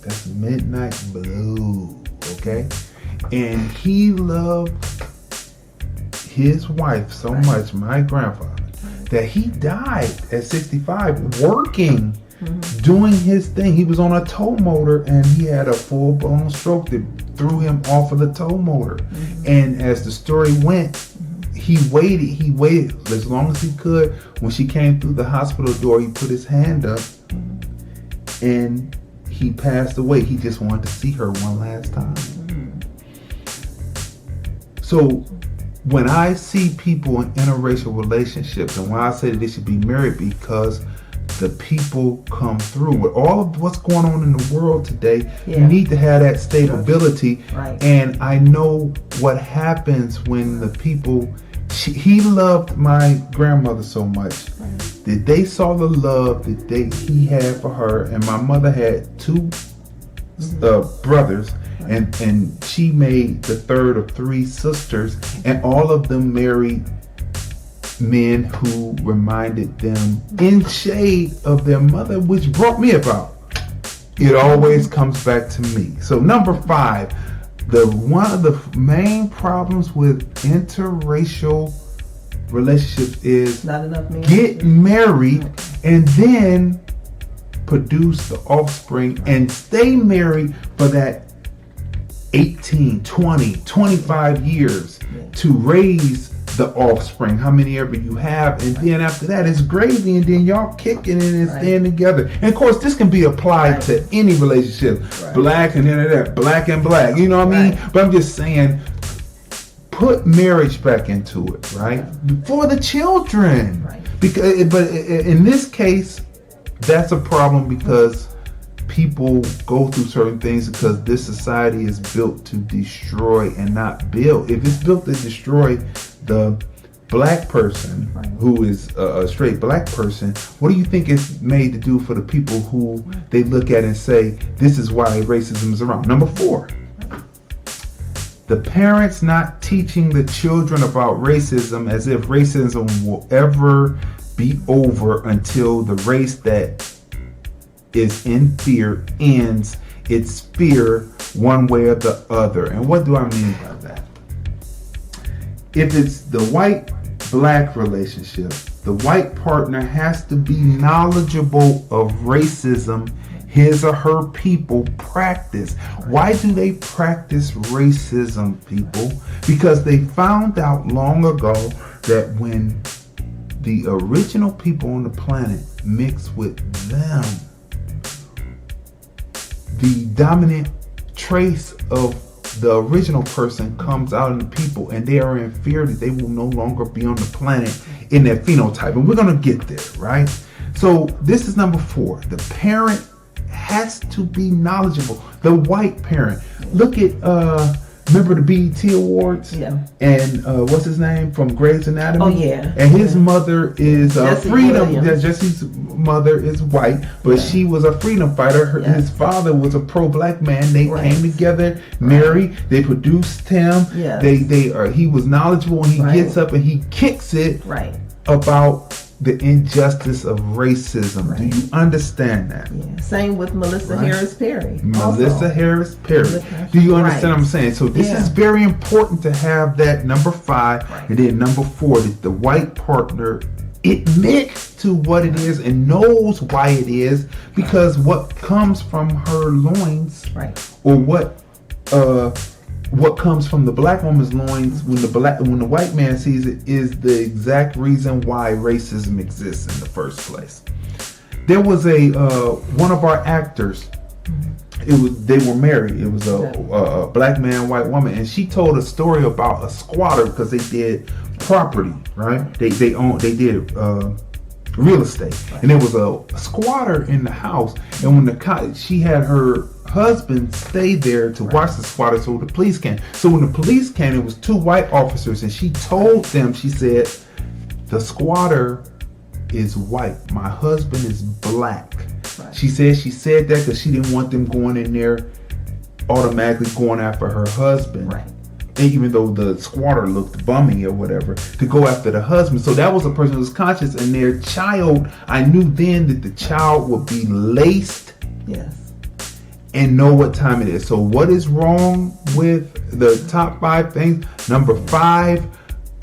That's midnight blue, okay? And he loved his wife so much, my grandfather, that he died at 65 working, doing his thing. He was on a tow motor and he had a full-blown stroke that threw him off of the tow motor. And as the story went, he waited as long as he could. When she came through the hospital door, he put his hand up and he passed away. He just wanted to see her one last time. So when I see people in interracial relationships, and when I say that they should be married, because the people come through with all of what's going on in the world today, you need to have that stability. Right. And I know what happens when the people, he loved my grandmother so much that they saw the love that he had for her. And my mother had two brothers, and she made the third of three sisters, and all of them married men who reminded them in shade of their mother, which brought me about. It always comes back to me. So number 5, one of the main problems with interracial relationships is not enough men. Get married and then produce the offspring and stay married for that 18, 20, 25 years to raise the offspring, how many ever you have, and then after that it's gravy, and then y'all kicking it and staying together. And of course this can be applied to any relationship, black and that, black and black, you know what I mean? But I'm just saying, put marriage back into it, right? For the children. Because, but in this case, that's a problem because people go through certain things because this society is built to destroy and not build. If it's built to destroy the black person who is a straight black person, what do you think it's made to do for the people who they look at and say, this is why racism is around? Number 4, the parents not teaching the children about racism as if racism will ever be over until the race that is in fear ends its fear one way or the other. And what do I mean by that? If it's the white-black relationship, the white partner has to be knowledgeable of racism his or her people practice. Why do they practice racism, people? Because they found out long ago that when the original people on the planet mix with them, the dominant trace of the original person comes out in the people, and they are in fear that they will no longer be on the planet in their phenotype. And we're going to get there, right? So this is number 4. The parent has to be knowledgeable. The white parent. Look at, remember the BET Awards? Yeah. And what's his name from Grey's Anatomy? Oh, yeah. And his mother is freedom. Williams. Jesse's mother is white, but she was a freedom fighter. His father was a pro-black man. They came together, married. They produced him. Yeah. He was knowledgeable, and he gets up and he kicks it about the injustice of racism. Do you understand that? Yeah. Same with Melissa Harris Perry. Melissa Harris Perry. Do you understand what I'm saying? So this is very important to have that number 5, and then number 4, that the white partner admits to what it is and knows why it is, because what comes from her loins, or what comes from the black woman's loins when the white man sees it is the exact reason why racism exists in the first place. There was one of our actors. They were married. It was a black man, white woman, and she told a story about a squatter because they did property, right? They did real estate, and there was a squatter in the house, and when she had her husband stayed there to watch the squatter so the police came. So when the police came, it was 2 white officers, and she told them, she said, the squatter is white. My husband is black. Right. She said that because she didn't want them going in there automatically going after her husband. Right. And even though the squatter looked bummy or whatever, to go after the husband. So that was a person who was conscious, and their child, I knew then that the child would be laced. Yes. And know what time it is. So what is wrong with the top 5 things? Number 5,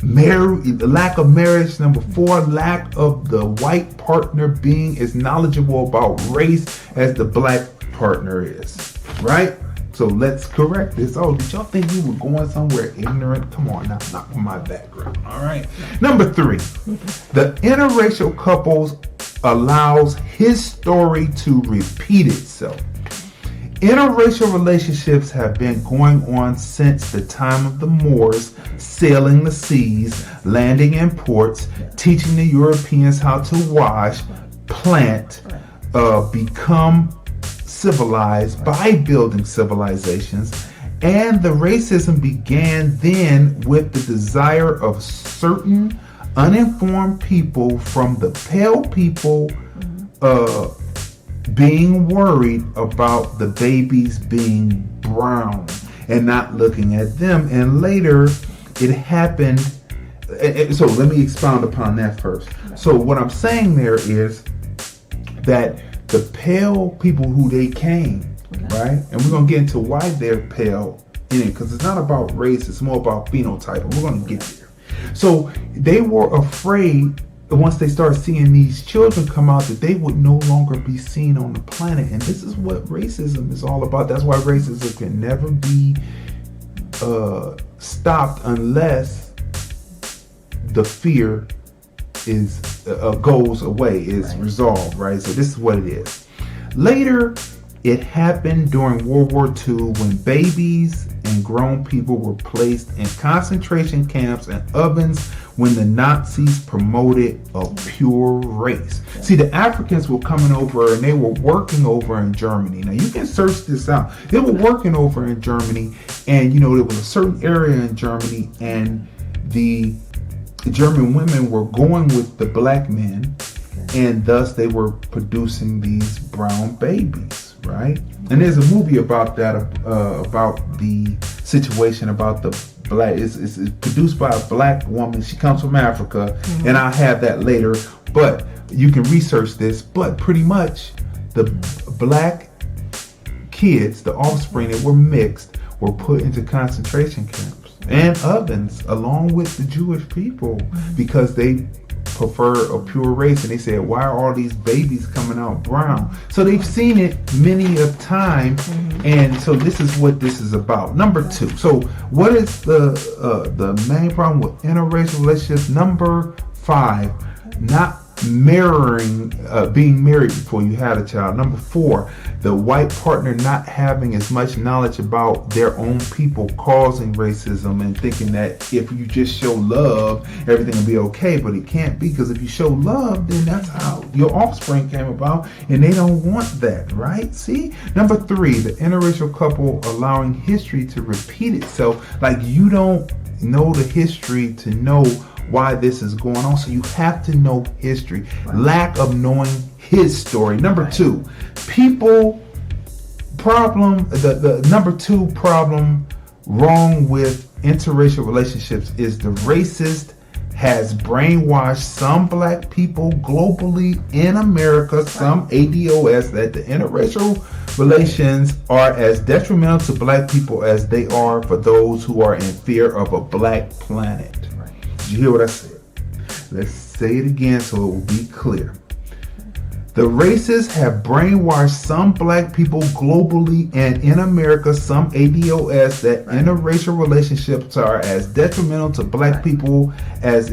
lack of marriage. Number 4, lack of the white partner being as knowledgeable about race as the black partner is. Right? So let's correct this. Oh, did y'all think we were going somewhere ignorant? Come on, now, not from my background. All right. Number 3, the interracial couples allows his story to repeat itself. Interracial relationships have been going on since the time of the Moors, sailing the seas, landing in ports, teaching the Europeans how to wash, plant, become civilized by building civilizations. And the racism began then with the desire of certain uninformed people from the pale people being worried about the babies being brown and not looking at them. And later it happened. So let me expound upon that first. So what I'm saying there is that the pale people who they came, right? And we're going to get into why they're pale in it, because it's not about race, it's more about phenotype. And we're going to get there. So they were afraid that once they started seeing these children come out, that they would no longer be seen on the planet. And this is what racism is all about. That's why racism can never be stopped unless the fear is goes away, is resolved, right? So this is what it is. Later, it happened during World War II when babies and grown people were placed in concentration camps and ovens when the Nazis promoted a pure race. See, the Africans were coming over and they were working over in Germany. Now, you can search this out. They were working over in Germany, and, you know, there was a certain area in Germany, and the German women were going with the black men, and thus they were producing these brown babies, right? And there's a movie about that, about the situation about the black. It's produced by a black woman. She comes from Africa, and I'll have that later. But you can research this. But pretty much, the black kids, the offspring that were mixed, were put into concentration camps and ovens along with the Jewish people because they prefer a pure race, and they said, why are all these babies coming out brown? So they've seen it many a time, and so this is what this is about. Number 2. So what is the main problem with interracial relationships? Number 5, not mirroring, being married before you had a child. Number 4, the white partner not having as much knowledge about their own people, causing racism and thinking that if you just show love, everything will be okay. But it can't be, because if you show love, then that's how your offspring came about, and they don't want that, right? See? Number 3, the interracial couple allowing history to repeat itself. Like, you don't know the history to know why this is going on, so you have to know history. Lack of knowing his story. Number 2, people problem. The number 2 problem wrong with interracial relationships is the racist has brainwashed some black people globally in America, some ADOS, that the interracial relations are as detrimental to black people as they are for those who are in fear of a black planet. Did you hear what I said? Let's say it again so it will be clear. The racists have brainwashed some black people globally and in America, some ADOS, that interracial relationships are as detrimental to black people as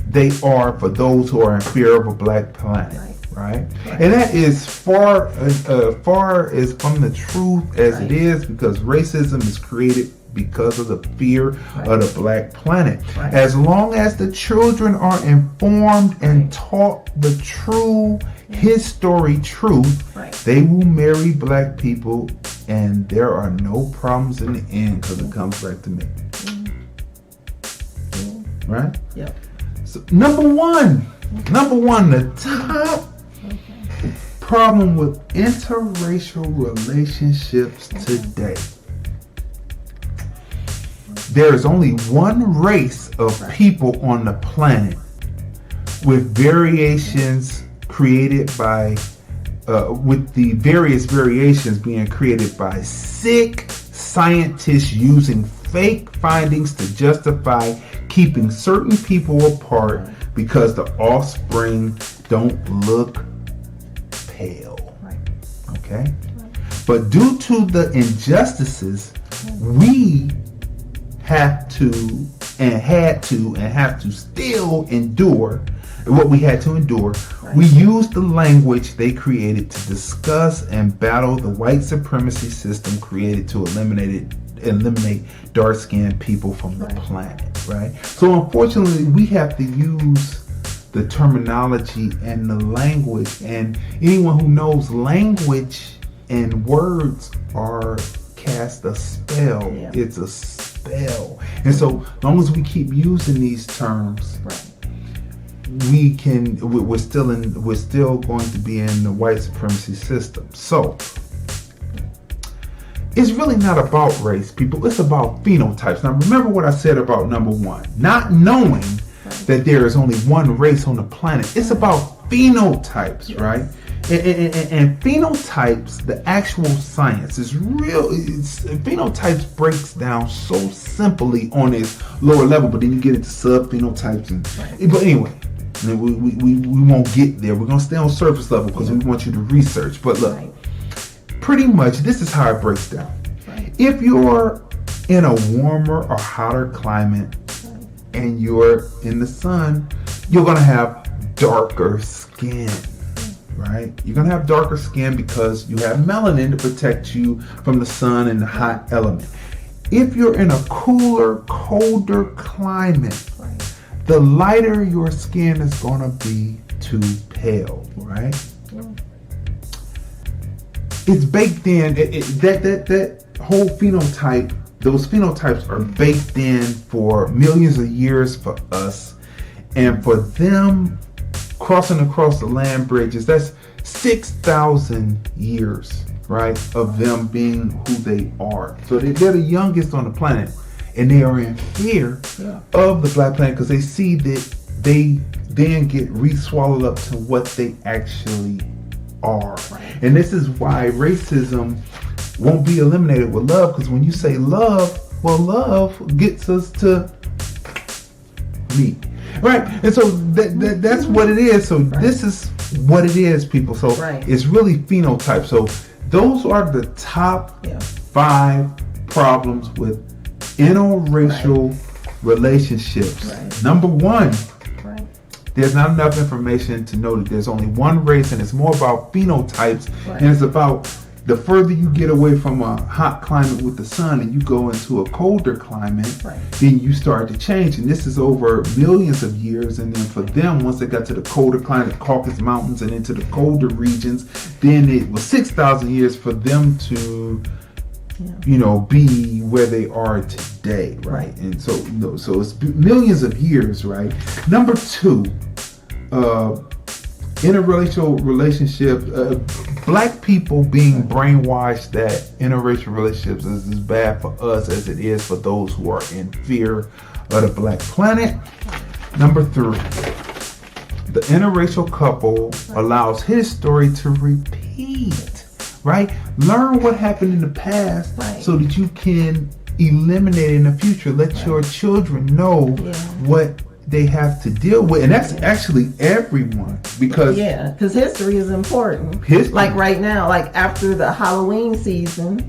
they are for those who are in fear of a black planet. Right? And that is far as from the truth as it is, because racism is created because of the fear of the black planet. As long as the children are informed and taught the true history truth, They will marry black people, and there are no problems in the end because it comes back to me. Right? Yep. So, number one, the top problem with interracial relationships today. There is only one race of people on the planet with variations created by, with the various variations being created by sick scientists using fake findings to justify keeping certain people apart because the offspring don't look pale. Okay? But due to the injustices, we have to still endure what we had to endure. We used the language they created to discuss and battle the white supremacy system created to eliminate dark-skinned people from the planet, right? So unfortunately, we have to use the terminology and the language, and anyone who knows language and words are cast a spell. Yeah. It's a spell. And so long as we keep using these terms, we're still going to be in the white supremacy system. So it's really not about race, people. It's about phenotypes. Now remember what I said about number one, not knowing that there is only one race on the planet. It's about phenotypes, right? And phenotypes, the actual science is real. Phenotypes breaks down so simply on its lower level, but then you get into sub-phenotypes. But anyway, we won't get there. We're going to stay on surface level because we want you to research. But look, pretty much this is how it breaks down. If you're in a warmer or hotter climate and you're in the sun, you're going to have darker skin. Right? You're going to have darker skin because you have melanin to protect you from the sun and the hot element. If you're in a cooler, colder climate, the lighter your skin is going to be too pale, right? It's baked in, that whole phenotype, those phenotypes are baked in for millions of years for us, and for them crossing across the land bridges, that's 6,000 years, right, of them being who they are. So they're the youngest on the planet, and they are in fear of the black planet because they see that they then get re-swallowed up to what they actually are. And this is why racism won't be eliminated with love, because when you say love, well, love gets us to me. Right, and so that's what it is. So this is what it is, people. So it's really phenotype. So those are the top 5 problems with interracial relationships. Number 1, there's not enough information to know that there's only one race, and it's more about phenotypes, and it's about the further you get away from a hot climate with the sun and you go into a colder climate, then you start to change. And this is over millions of years. And then for them, once they got to the colder climate, Caucasus Mountains, and into the colder regions, then it was 6,000 years for them to, be where they are today, right? And so it's millions of years, right? Number 2, interracial relationships, black people being brainwashed that interracial relationships is as bad for us as it is for those who are in fear of the black planet. Number 3, the interracial couple allows his story to repeat, right? Learn what happened in the past so that you can eliminate it in the future. Let your children know what they have to deal with, and that's actually everyone, because history is important. Like right now, like after the Halloween season,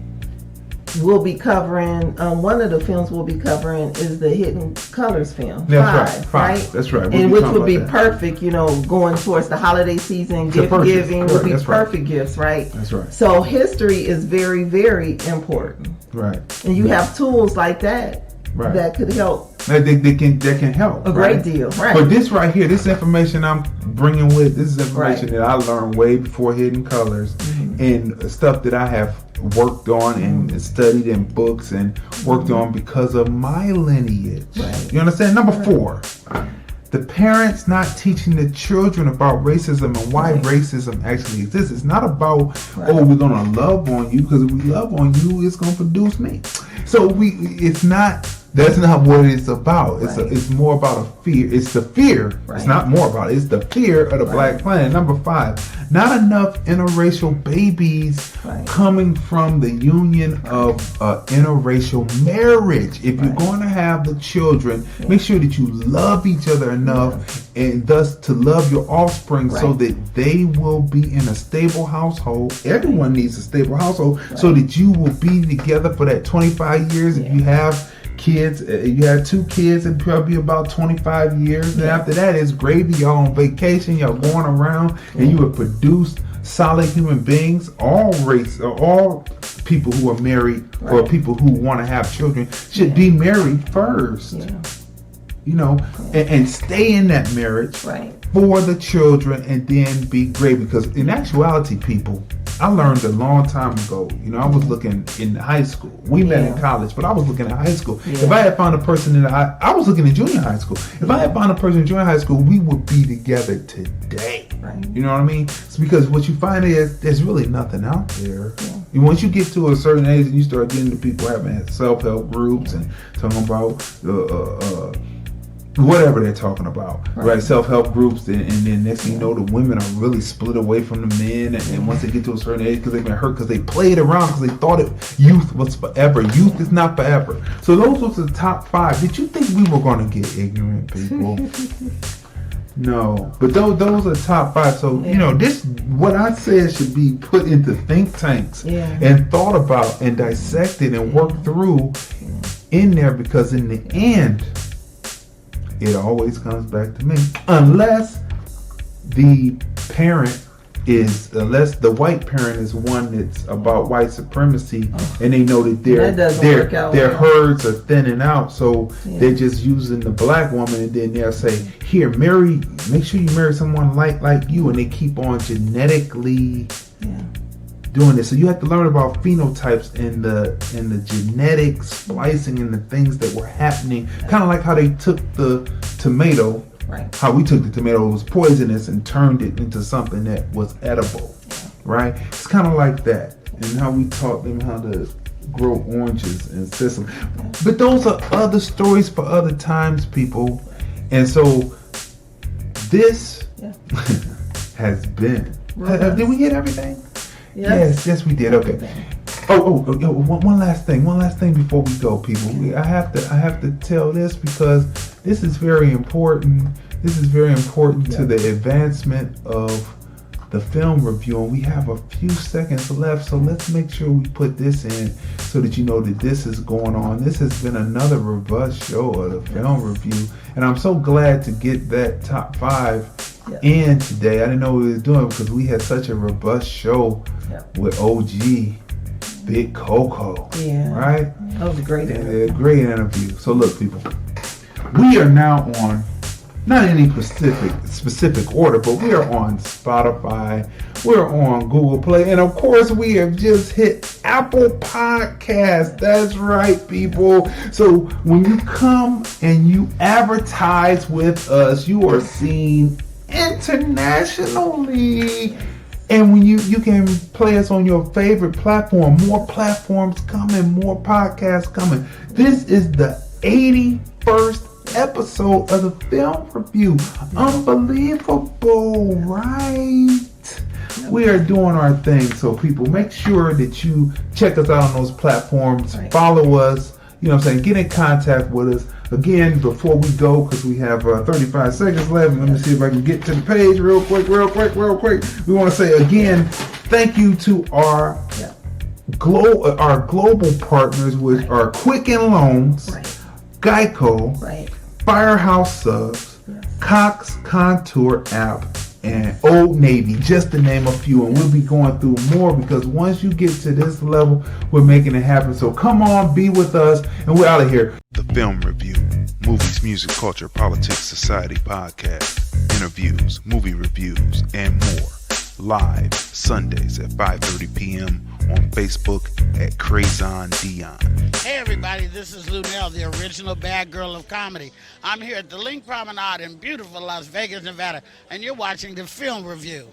we'll be covering one of the films we'll be covering is the Hidden Colors film. That's right. That's right. And which would be perfect, going towards the holiday season, gift giving would be perfect gifts, right? That's right. So history is very, very important. Right. And you have tools like that that could help. That can help a great deal, right? But this right here, this information I'm bringing with, this is information that I learned way before Hidden Colors, and stuff that I have worked on and studied in books and worked on because of my lineage. You understand? Number 4, the parents not teaching the children about racism and why racism actually exists. It's not about, oh, we're gonna love on you, because if we love on you, it's gonna produce me. So it's not. That's not what it's about. It's more about a fear. It's the fear. It's not more about it. It's the fear of the black planet. Number 5, not enough interracial babies coming from the union of interracial marriage. If you're going to have the children, make sure that you love each other enough and thus to love your offspring so that they will be in a stable household. Everyone needs a stable household so that you will be together for that 25 years. If you have kids, you have 2 kids, it'd probably be about 25 years, and after that it's gravy. Y'all on vacation, y'all going around, and you have produced solid human beings. All people who are married or people who want to have children should be married first, you know, and stay in that marriage for the children, and then be great. Because in actuality, people, I learned a long time ago, you know, I was looking in high school. We met in college, but I was looking at high school. If I had found a person I was looking at junior high school. If I had found a person in junior high school, we would be together today. You know what I mean? It's because what you find is there's really nothing out there. And once you get to a certain age and you start getting to people having self-help groups and talking about whatever they're talking about, self-help groups, and then next thing you know, the women are really split away from the men, and once they get to a certain age, because they've been hurt, because they played around, because they thought youth was forever. Youth is not forever. So those was the top 5. Did you think we were going to get ignorant, people? No, but those are top 5. So you know, this, what I said, should be put into think tanks and thought about and dissected and worked through in there, because in the end, it always comes back to me, unless the white parent is one that's about white supremacy, and they know that their herds are thinning out, so they're just using the black woman, and then they'll say, here, make sure you marry someone like you, and they keep on genetically doing this. So you have to learn about phenotypes and the genetic splicing and the things that were happening. Kind of like how they took the tomato, how we took the tomato, it was poisonous, and turned it into something that was edible, right? It's kind of like that. And how we taught them how to grow oranges in Sicily. But those are other stories for other times, people. And so this has been. Did we hit everything? Yes, we did. Okay. One last thing before we go, people. I have to tell this, because this is very important. This is very important to the advancement of the film review, and we have a few seconds left, so let's make sure we put this in so that you know that this is going on. This has been another robust show of the film review, and I'm so glad to get that top 5 in today. I didn't know what we were doing, because we had such a robust show with OG Big Coco. Right? That was a great interview. Great interview. So look, people, we are now on, not in any specific order, but we are on Spotify, we're on Google Play, and of course we have just hit Apple Podcasts. That's right, people. So when you come and you advertise with us, you are seen internationally. And when you can play us on your favorite platform, more platforms coming, more podcasts coming. This is the 81st episode of the film review. Unbelievable, right? We are doing our thing. So people, make sure that you check us out on those platforms. Follow us. You know what I'm saying? Get in contact with us. Again, before we go, because we have 35 seconds left, let me see if I can get to the page real quick. We want to say again, thank you to our global partners, which are Quicken Loans, Geico, Firehouse Subs, Cox Contour app, and Old Navy, just to name a few. And we'll be going through more, because once you get to this level, we're making it happen. So come on, be with us, and we're out of here. The Film Review, movies, music, culture, politics, society podcast, interviews, movie reviews, and more. live Sundays at 5:30 p.m. on Facebook at Crazon Dion. Hey everybody, this is Lunell, the original bad girl of comedy. I'm here at the Link Promenade in beautiful Las Vegas, Nevada, and you're watching the film review.